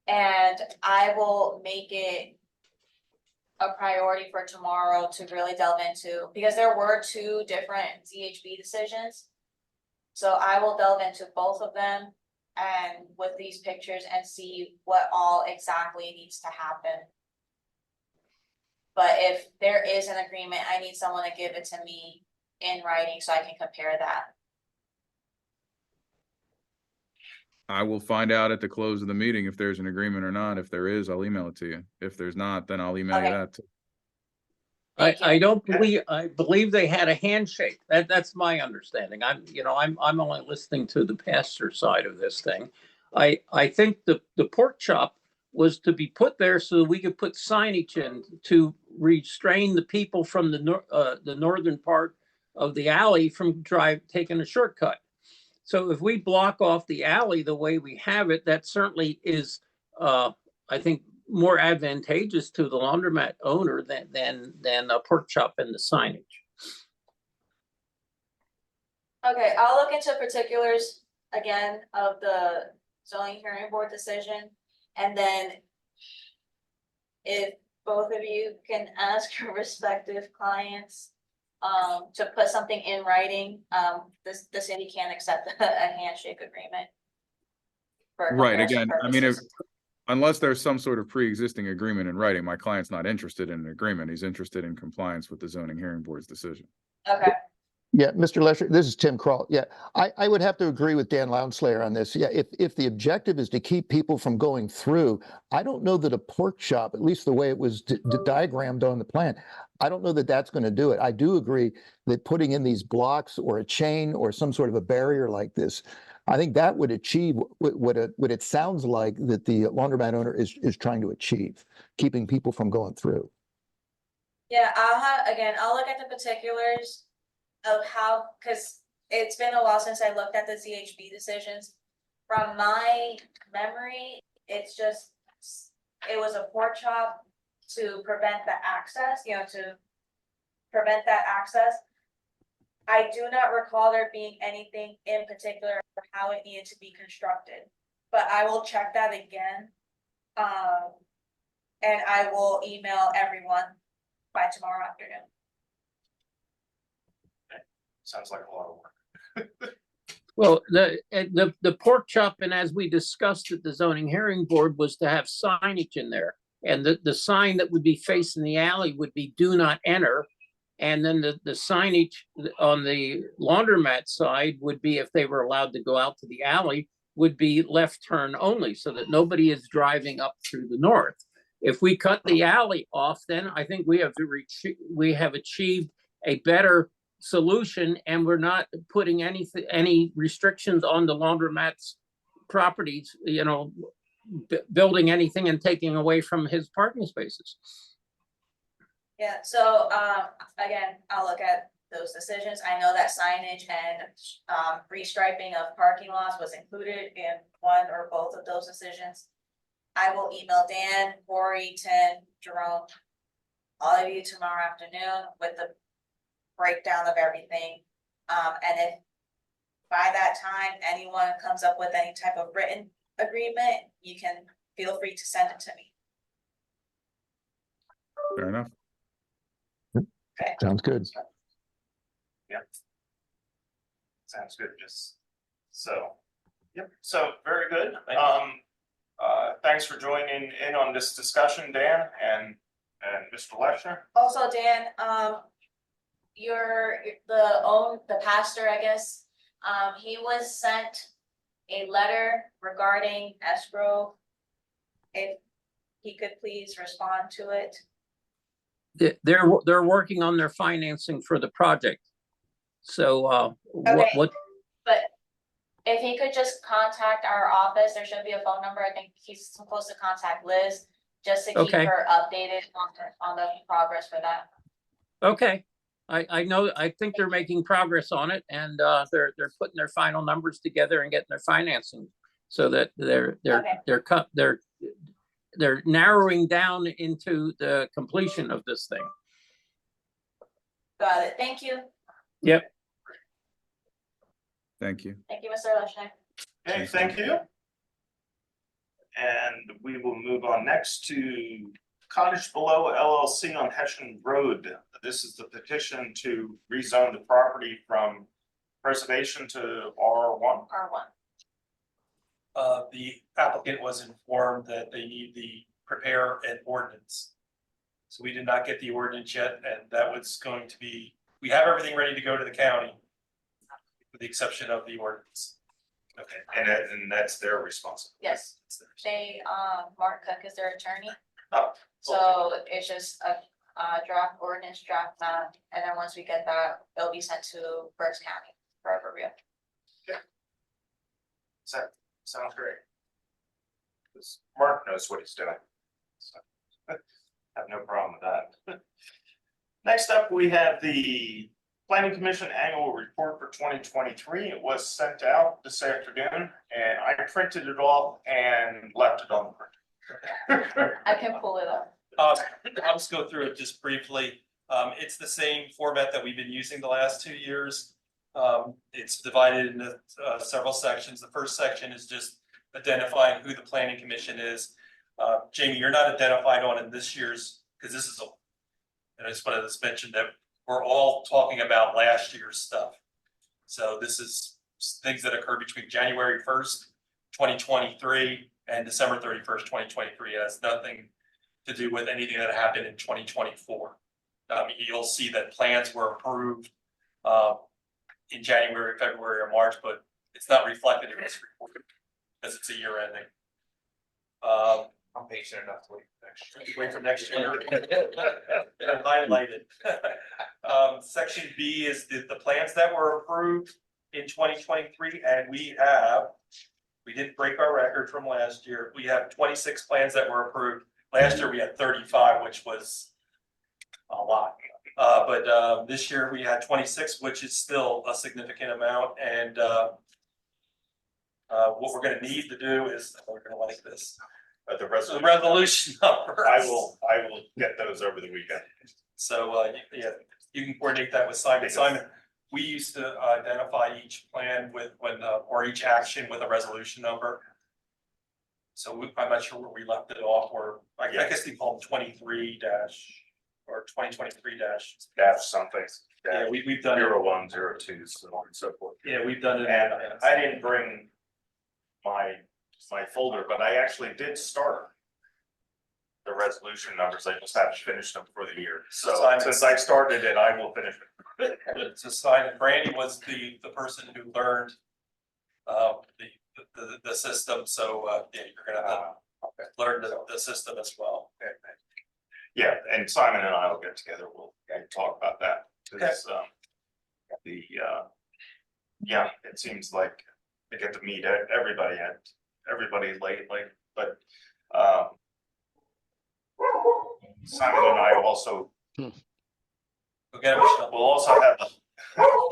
[SPEAKER 7] and I will make it a priority for tomorrow to really delve into, because there were two different ZHB decisions. So I will delve into both of them and with these pictures and see what all exactly needs to happen. But if there is an agreement, I need someone to give it to me in writing so I can compare that.
[SPEAKER 12] I will find out at the close of the meeting if there's an agreement or not. If there is, I'll email it to you. If there's not, then I'll email you
[SPEAKER 7] Okay.
[SPEAKER 12] that too.
[SPEAKER 13] I believe they had a handshake. That's my understanding. I'm only listening to the pastor side of this thing. I think the pork chop was to be put there so we could put signage in to restrain the people from the northern part of the alley from taking a shortcut. So if we block off the alley the way we have it, that certainly is, I think, more advantageous to the laundromat owner than a pork chop and the signage.
[SPEAKER 7] Okay, I'll look into particulars again of the zoning hearing board decision, and then if both of you can ask your respective clients to put something in writing, the city can't accept a handshake agreement. for
[SPEAKER 12] Right,
[SPEAKER 7] comparison
[SPEAKER 12] again, I mean, if,
[SPEAKER 7] purposes.
[SPEAKER 12] unless there's some sort of pre-existing agreement in writing, my client's not interested in an agreement. He's interested in compliance with the zoning hearing board's decision.
[SPEAKER 7] Okay,
[SPEAKER 2] Yeah, Mr. Lesher, this is Tim Kroll. Yeah, I would have to agree with Dan Lownslayer on this. Yeah, if the objective is to keep people from going through, I don't know that a pork chop, at least the way it was diagrammed on the plan, I don't know that that's going to do it. I do agree that putting in these blocks or a chain or some sort of a barrier like this, I think that would achieve what it sounds like that the laundromat owner is trying to achieve, keeping people from going through.
[SPEAKER 7] yeah, I'll look at the particulars of how, because it's been a while since I looked at the ZHB decisions. From my memory, it's just, it was a pork chop to prevent the access, to prevent that access. I do not recall there being anything in particular for how it needed to be constructed, but I will check that again. And I will email everyone by tomorrow afternoon.
[SPEAKER 1] Sounds like a lot of work.
[SPEAKER 13] Well, the pork chop, and as we discussed at the zoning hearing board, was to have signage in there. And the sign that would be facing the alley would be "Do not enter." And then the signage on the laundromat side would be, if they were allowed to go out to the alley, would be left turn only so that nobody is driving up through the north. If we cut the alley off, then I think we have achieved a better solution, and we're not putting any restrictions on the laundromat's properties, you know, building anything and taking away from his parking spaces.
[SPEAKER 7] Yeah, so, again, I'll look at those decisions. I know that signage and, restriping of parking lots was included in one or both of those decisions. I will email Dan, Corey, Tim, Jerome, all of you tomorrow afternoon with the breakdown of everything. And if by that time, anyone comes up with any type of written agreement, you can feel free to send it to me.
[SPEAKER 12] Fair enough.
[SPEAKER 7] Okay.
[SPEAKER 2] Sounds good.
[SPEAKER 1] Yep. Sounds good, just so, yep, so very good. Thanks for joining in on this discussion, Dan and Mr. Leshner.
[SPEAKER 7] Also, Dan, the pastor, I guess, he was sent a letter regarding escrow. If he could please respond to it.
[SPEAKER 13] They're working on their financing for the project. So
[SPEAKER 7] Okay.
[SPEAKER 13] what
[SPEAKER 7] But if he could just contact our office, there should be a phone number. I think he's supposed to contact Liz just to keep
[SPEAKER 13] Okay.
[SPEAKER 7] her updated on the progress for that.
[SPEAKER 13] Okay, I know, I think they're making progress on it, and they're putting their final numbers together and getting their financing so that they're narrowing down into the completion of this thing.
[SPEAKER 7] Got it. Thank you.
[SPEAKER 13] Yep.
[SPEAKER 12] Thank you.
[SPEAKER 7] Thank you, Mr. Leshner.
[SPEAKER 1] Okay, thank you. And we will move on next to Cottage Below LLC on Hessian Road. This is the petition to rezone the property from preservation to R1.
[SPEAKER 7] R1.
[SPEAKER 5] The applicant was informed that they need to prepare an ordinance. So we did not get the ordinance yet, and that was going to be, we have everything ready to go to the county, with the exception of the ordinance.
[SPEAKER 1] Okay, and that's their responsibility.
[SPEAKER 7] Yes, they, Mark Cook is their attorney.
[SPEAKER 1] Oh,
[SPEAKER 7] So it's just a draft ordinance, draft map, and then once we get that, it'll be sent to Berks County for review.
[SPEAKER 1] Sounds great. 'Cause Mark knows what he's doing. So, have no problem with that. Next up, we have the Planning Commission Annual Report for 2023. It was sent out this afternoon, and I printed it off and left it on the printer.
[SPEAKER 7] I can pull it up.
[SPEAKER 5] I'll just go through it just briefly. It's the same format that we've been using the last 2 years. It's divided into several sections. The first section is just identifying who the planning commission is. Jamie, you're not identified on in this year's, because this is and I just wanted to mention that we're all talking about last year's stuff. So this is things that occurred between January 1st, 2023 and December 31st, 2023. It has nothing to do with anything that happened in 2024. You'll see that plans were approved in January, February, or March, but it's not reflected in this report because it's a year ending. I'm patient enough to wait for next year. Highlighted. Section B is the plans that were approved in 2023, and we didn't break our record from last year. We have 26 plans that were approved. Last year we had 35, which was a lot. But this year we had 26, which is still a significant amount. And what we're going to need to do is, we're going to like this. The resolution number.
[SPEAKER 1] I will get those over the weekend.
[SPEAKER 5] So yeah, you can coordinate that with Simon. Simon, we used to identify each plan with or each action with a resolution number. So I'm not sure where we left it off, or I guess they call them 23 dash or 2023 dash
[SPEAKER 1] something.
[SPEAKER 5] Yeah, we've done
[SPEAKER 1] 01, 02, so on and so forth.
[SPEAKER 5] Yeah, we've done it.
[SPEAKER 1] And I didn't bring my folder, but I actually did start the resolution numbers. I just haven't finished them for the year. So since I started it, I will finish it.
[SPEAKER 5] To sign it. Brandy was the person who learned the the system, so, yeah, you're gonna have to learn the system as well.
[SPEAKER 1] Yeah, and Simon and I will get together, we'll talk about that. 'Cause, yeah, it seems like I get to meet everybody lately, but, Simon and I also,
[SPEAKER 5] Okay, Michelle.
[SPEAKER 1] we'll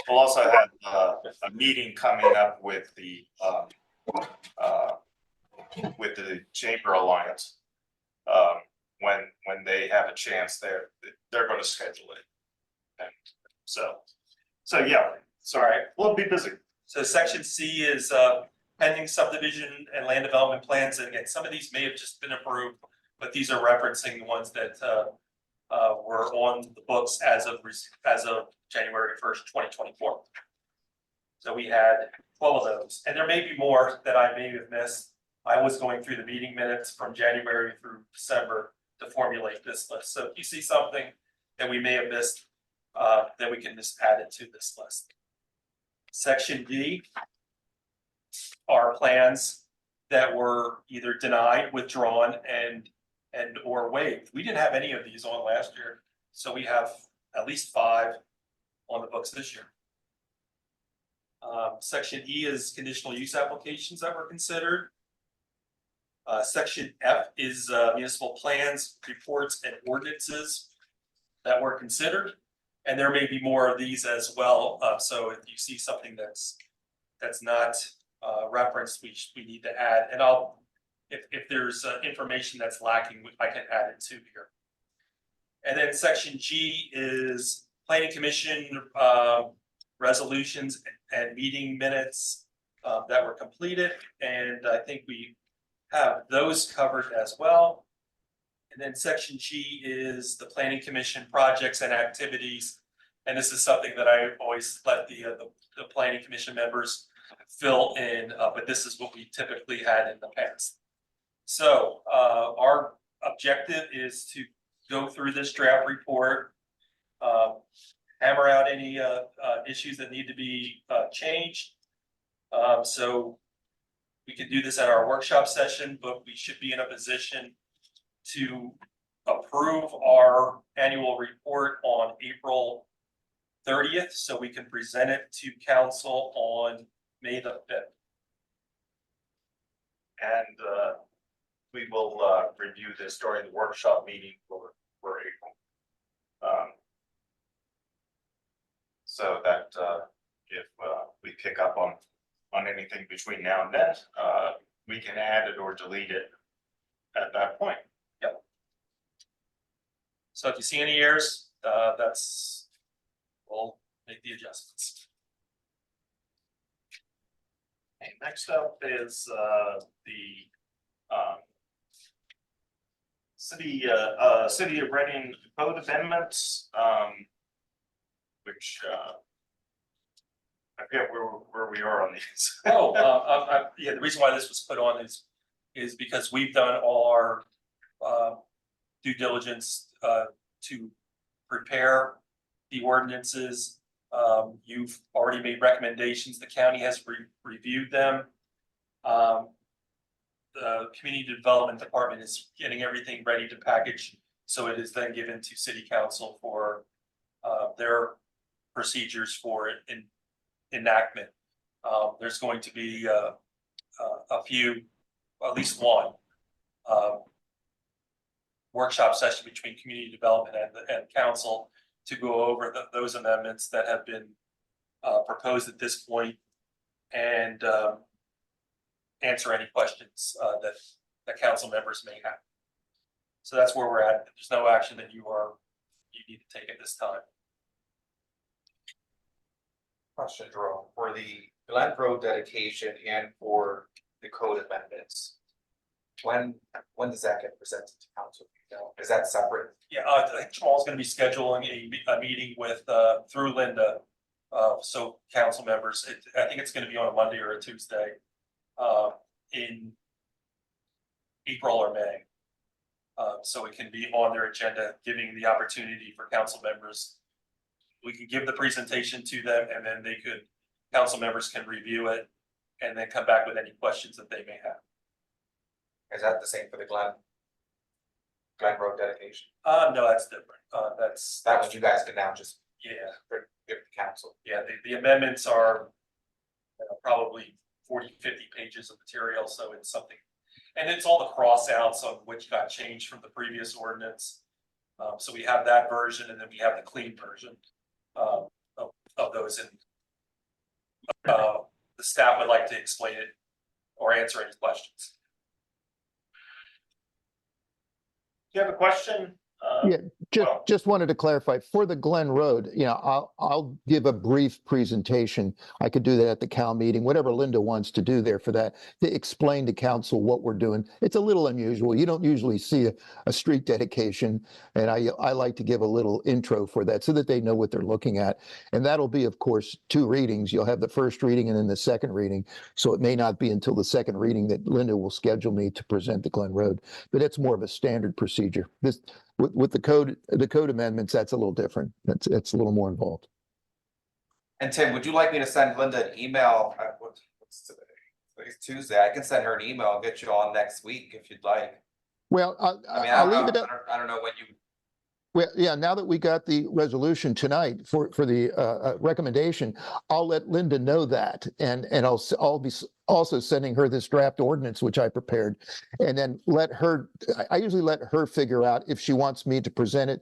[SPEAKER 1] also have a meeting coming up with the Chamber Alliance. When they have a chance, they're gonna schedule it. And so yeah, sorry, we'll be busy.
[SPEAKER 5] So section C is pending subdivision and land development plans, and again, some of these may have just been approved, but these are referencing the ones that were on the books as of January 1st, 2024. So we had 12 of those, and there may be more that I may have missed. I was going through the meeting minutes from January through December to formulate this list. So if you see something that we may have missed, then we can just add it to this list. Section D are plans that were either denied, withdrawn, and or waived. We didn't have any of these on last year, so we have at least 5 on the books this year. Section E is conditional use applications that were considered. Section F is municipal plans, reports, and ordinances that were considered. And there may be more of these as well. So if you see something that's not referenced, we need to add. And if there's information that's lacking, I can add it to here. And then section G is planning commission resolutions and meeting minutes that were completed. And I think we have those covered as well. And then section G is the planning commission projects and activities. And this is something that I always let the planning commission members fill in, but this is what we typically had in the past. So our objective is to go through this draft report, hammer out any issues that need to be changed. So we can do this at our workshop session, but we should be in a position to approve our annual report on April 30th, so we can present it to council on May the 5th.
[SPEAKER 1] And we will review this during the workshop meeting for April. So that if we pick up on anything between now and then, we can add it or delete it at that point.
[SPEAKER 5] Yep. So if you see any errors, we'll make the adjustments.
[SPEAKER 1] Okay, next up is the City of Reading code amendments, which I forget where we are on these.
[SPEAKER 5] Yeah, the reason why this was put on is because we've done all our due diligence to prepare the ordinances. You've already made recommendations. The county has reviewed them. The community development department is getting everything ready to package, so it is then given to city council for their procedures for enactment. There's going to be a few, at least one workshop session between community development and council to go over those amendments that have been proposed at this point and answer any questions that the council members may have. So that's where we're at. There's no action that you need to take at this time.
[SPEAKER 14] Question, Jerome, for the Glen Road dedication and for the code amendments, when does that get presented to council? Is that separate?
[SPEAKER 5] Yeah, I think Jamal's going to be scheduling a meeting with through Linda, so council members. I think it's going to be on a Monday or a Tuesday in April or May, so it can be on their agenda, giving the opportunity for council members. We can give the presentation to them, and then council members can review it and then come back with any questions that they may have.
[SPEAKER 14] Is that the same for the Glen Road dedication?
[SPEAKER 5] No, that's different.
[SPEAKER 14] That one you guys can now just
[SPEAKER 5] Yeah,
[SPEAKER 14] give the council.
[SPEAKER 5] yeah, the amendments are probably 40, 50 pages of material, so it's something. And it's all the cross outs of which got changed from the previous ordinance. So we have that version, and then we have the clean version of those. And the staff would like to explain it or answer any questions. Do you have a question?
[SPEAKER 2] Yeah,
[SPEAKER 5] well-
[SPEAKER 2] just wanted to clarify for the Glen Road, I'll give a brief presentation. I could do that at the Cal meeting, whatever Linda wants to do there for that, to explain to council what we're doing. It's a little unusual. You don't usually see a street dedication, and I like to give a little intro for that so that they know what they're looking at. And that'll be, of course, 2 readings. You'll have the first reading and then the second reading. So it may not be until the second reading that Linda will schedule me to present the Glen Road, but it's more of a standard procedure. With the code amendments, that's a little different. It's a little more involved.
[SPEAKER 14] And Tim, would you like me to send Linda an email? What's today? Today's Tuesday. I can send her an email and get you on next week if you'd like.
[SPEAKER 2] Well,
[SPEAKER 14] I mean,
[SPEAKER 2] I'll leave it up.
[SPEAKER 14] I don't know when you.
[SPEAKER 2] Well, yeah, now that we got the resolution tonight for the recommendation, I'll let Linda know that, and I'll be also sending her this draft ordinance, which I prepared, and then I usually let her figure out if she wants me to present it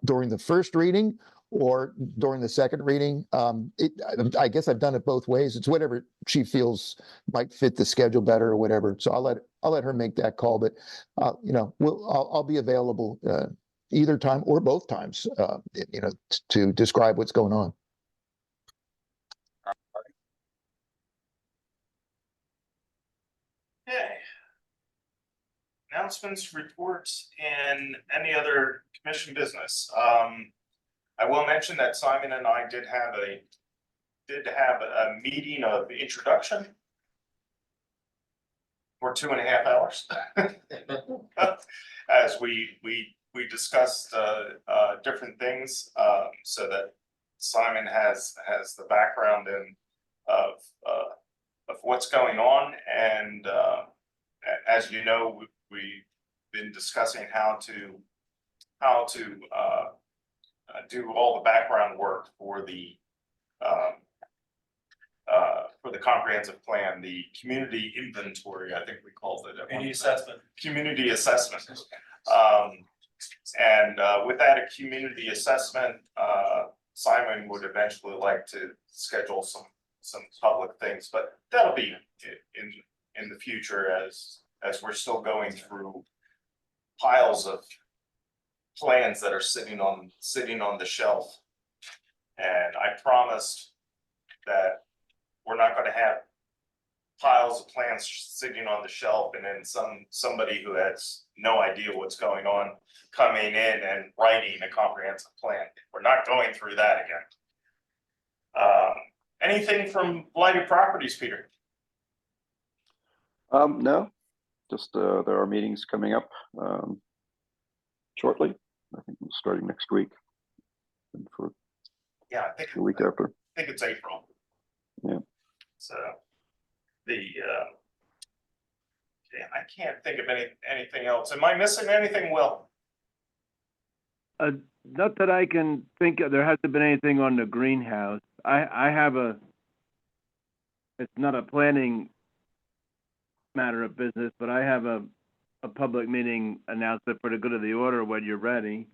[SPEAKER 2] during the first reading or during the second reading. I guess I've done it both ways. It's whatever she feels might fit the schedule better or whatever. So I'll let her make that call, but I'll be available either time or both times, to describe what's going on.
[SPEAKER 1] Okay. Announcements, reports, and any other commission business. I will mention that Simon and I did have a meeting of introduction for 2.5 hours. As we discussed different things, so that Simon has the background of what's going on, and as you know, we've been discussing how to do all the background work for the comprehensive plan, the community inventory, I think we called it. Community assessment. And with that, a community assessment, Simon would eventually like to schedule some public things, but that'll be in the future as we're still going through piles of plans that are sitting on the shelf. And I promised that we're not going to have piles of plans sitting on the shelf and then somebody who has no idea what's going on coming in and writing a comprehensive plan. We're not going through that again. Anything from blighted properties, Peter?
[SPEAKER 8] No, just there are meetings coming up shortly. I think starting next week and for
[SPEAKER 1] Yeah, I think
[SPEAKER 8] the week after.
[SPEAKER 1] I think it's April.
[SPEAKER 8] Yeah.
[SPEAKER 1] So I can't think of anything else. Am I missing anything, Will?
[SPEAKER 6] Not that I can think of. There hasn't been anything on the greenhouse. I have it's not a planning matter of business, but I have a public meeting announcement for the good of the order when you're ready.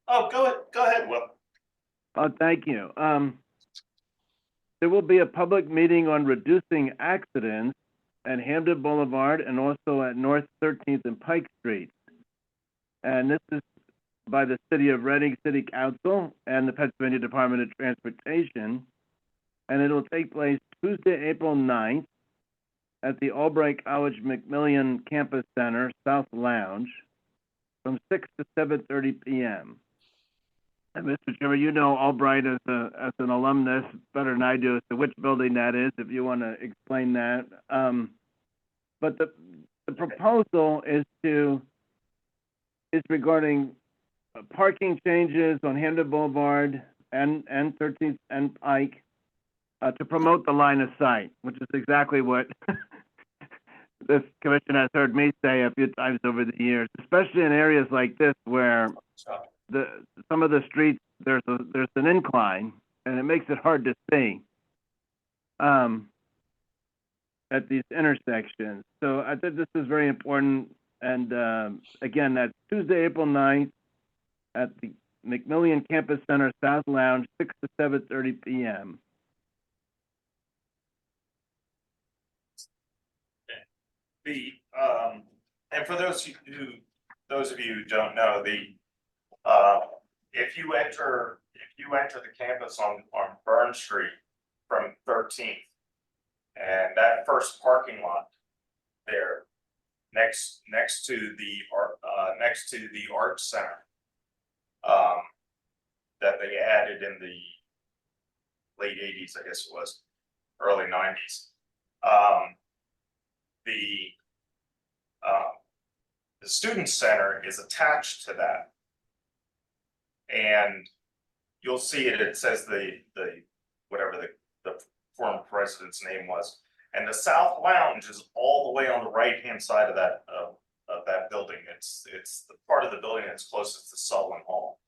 [SPEAKER 1] Oh, go ahead, Will.
[SPEAKER 6] Oh, thank you. There will be a public meeting on reducing accidents at Hampden Boulevard and also at North 13th and Pike Street. And this is by the City of Reading City Council and the Pennsylvania Department of Transportation. And it'll take place Tuesday, April 9th at the Albright College Macmillan Campus Center, South Lounge, from 6 to 7:30 p.m. And Mr. Chairman, you know Albright as an alumnus better than I do as to which building that is, if you want to explain that. But the proposal is regarding parking changes on Hampden Boulevard and 13th and Pike, to promote the line of sight, which is exactly what this commission has heard me say a few times over the years, especially in areas like this where some of the streets, there's an incline and it makes it hard to see at these intersections. So I think this is very important. And again, that's Tuesday, April 9th at the McMillian Campus Center South Lounge, 6 to 7:30 p.m.
[SPEAKER 1] And for those of you who don't know, if you enter the campus on Burn Street from 13th, and that first parking lot there, next to the art center, that they added in the late 80s, I guess it was, early 90s. The student center is attached to that, and you'll see it. It says the whatever the former president's name was, and the South Lounge is all the way on the right hand side of that building. It's the part of the building that's closest to Sullivan Hall.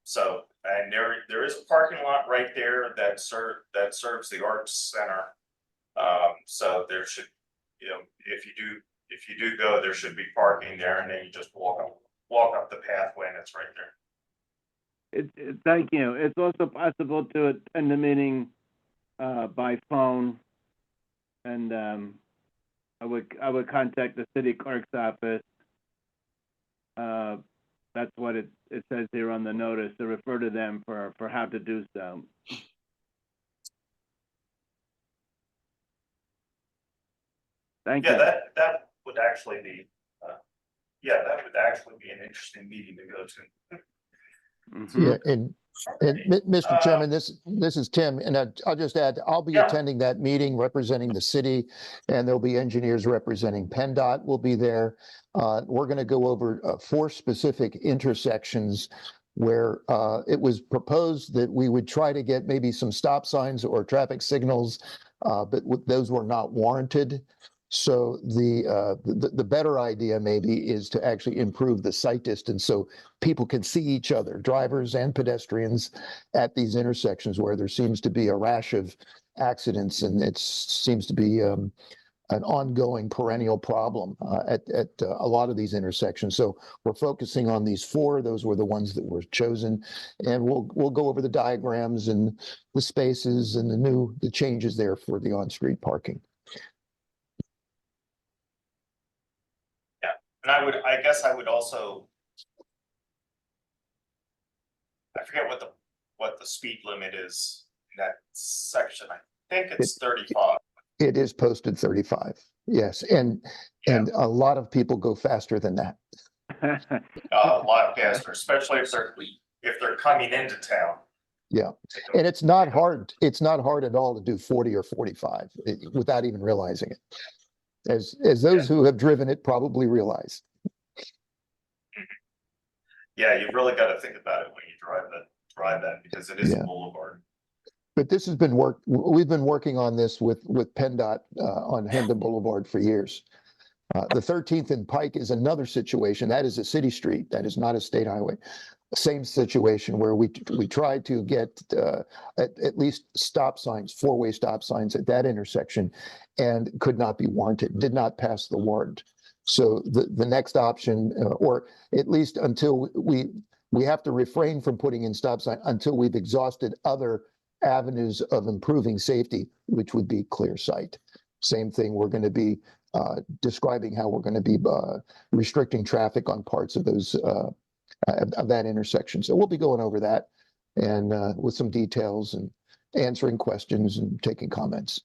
[SPEAKER 1] So, and there is a parking lot right there that serves the Arts Center. So there should, if you do go, there should be parking there, and then you just walk up the pathway, and it's right there.
[SPEAKER 6] Thank you. It's also possible to attend the meeting by phone, and I would contact the city clerk's office. That's what it says here on the notice, to refer to them for how to do so. Thank you.
[SPEAKER 1] That would actually be, that would actually be an interesting meeting to go to.
[SPEAKER 2] Yeah, and Mr. Chairman, this is Tim, and I'll just add, I'll be attending that meeting representing the city, and there'll be engineers representing PennDOT will be there. We're going to go over 4 specific intersections where it was proposed that we would try to get maybe some stop signs or traffic signals, but those were not warranted. So the better idea maybe is to actually improve the sight distance so people can see each other, drivers and pedestrians, at these intersections where there seems to be a rash of accidents, and it seems to be an ongoing perennial problem at a lot of these intersections. So we're focusing on these 4. Those were the ones that were chosen, and we'll go over the diagrams and the spaces and the changes there for the on-street parking.
[SPEAKER 1] And I guess I would also, I forget what the speed limit is in that section. I think it's 35.
[SPEAKER 2] It is posted 35. Yes, and a lot of people go faster than that.
[SPEAKER 1] A lot faster, especially if they're coming into town.
[SPEAKER 2] Yeah, and it's not hard. It's not hard at all to do 40 or 45 without even realizing it. As those who have driven it probably realize.
[SPEAKER 1] Yeah, you've really got to think about it when you drive that because it is a boulevard.
[SPEAKER 2] But this has been we've been working on this with PennDOT on Hendon Boulevard for years. The 13th and Pike is another situation. That is a city street. That is not a state highway. Same situation where we tried to get at least stop signs, 4-way stop signs at that intersection, and could not be warranted, did not pass the warrant. So the next option, or at least until we have to refrain from putting in stop sign until we've exhausted other avenues of improving safety, which would be clear sight. Same thing, we're going to be describing how we're going to be restricting traffic on parts of those of that intersection. So we'll be going over that and with some details and answering questions and taking comments.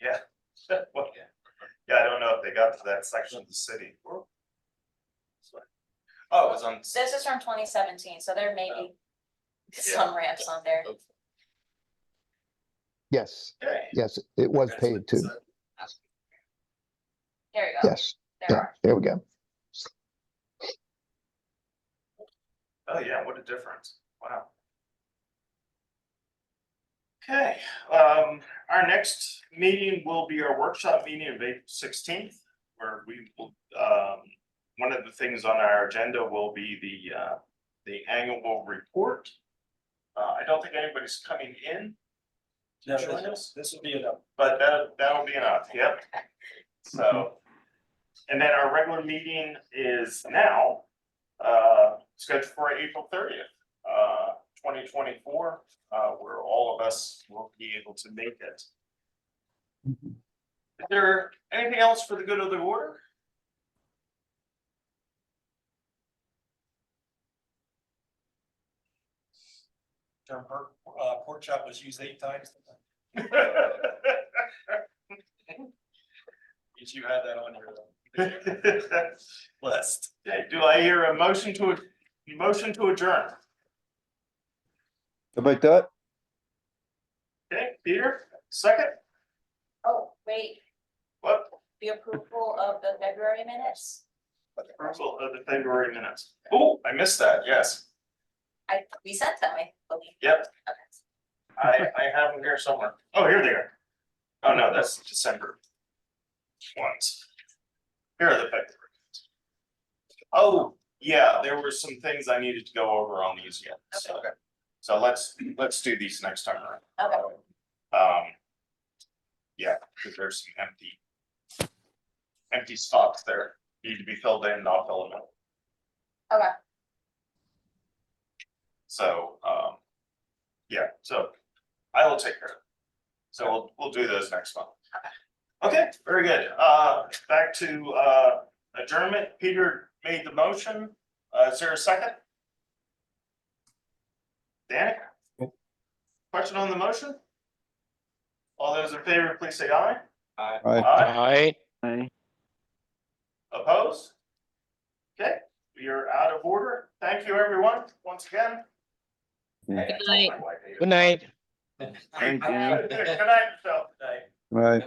[SPEAKER 1] Yeah. Well, yeah, I don't know if they got to that section of the city. Oh, it was on.
[SPEAKER 7] This is from 2017, so there may be some ramps on there.
[SPEAKER 2] Yes, yes, it was paid too.
[SPEAKER 7] There you go.
[SPEAKER 2] Yes, there we go.
[SPEAKER 1] Oh, yeah, what a difference. Wow. Okay, our next meeting will be our workshop meeting of April 16th, where we will, one of the things on our agenda will be the annual report. I don't think anybody's coming in to join us.
[SPEAKER 5] This will be enough.
[SPEAKER 1] But that'll be enough, yep. So, and then our regular meeting is now, scheduled for April 30th, 2024, where all of us will be able to make it. Is there anything else for the good of the order?
[SPEAKER 5] Term pork chop was used 8 times. Did you have that on your list?
[SPEAKER 1] Okay, do I hear a motion to adjourn?
[SPEAKER 8] How about that?
[SPEAKER 1] Okay, Peter, second,
[SPEAKER 7] Oh, wait,
[SPEAKER 1] what?
[SPEAKER 7] the approval of the February minutes?
[SPEAKER 1] Approval of the February minutes. Oh, I missed that, yes.
[SPEAKER 7] We sent them, I believe.
[SPEAKER 1] Yep,
[SPEAKER 7] Okay.
[SPEAKER 1] I have them here somewhere. Oh, here they are. Oh, no, that's December ones. Here are the February. Oh, yeah, there were some things I needed to go over on these yet, so.
[SPEAKER 7] Okay.
[SPEAKER 1] So let's do these next time around.
[SPEAKER 7] Okay.
[SPEAKER 1] Yeah, because there's some empty spots there, need to be filled in, not filled in.
[SPEAKER 7] Okay.
[SPEAKER 1] So, yeah, so I will take care of it. So we'll do those next month. Okay, very good. Back to adjournment. Peter made the motion. Is there a second? Danny? Question on the motion? All those in favor, please say aye.
[SPEAKER 14] Aye.
[SPEAKER 1] Aye.
[SPEAKER 11] Aye.
[SPEAKER 1] Opposed? Okay, we are out of order. Thank you, everyone, once again.
[SPEAKER 8] Good
[SPEAKER 1] I told my wife I hated
[SPEAKER 10] Good night.
[SPEAKER 1] it.
[SPEAKER 6] Thank you.
[SPEAKER 1] Good night, Phil.
[SPEAKER 8] Right.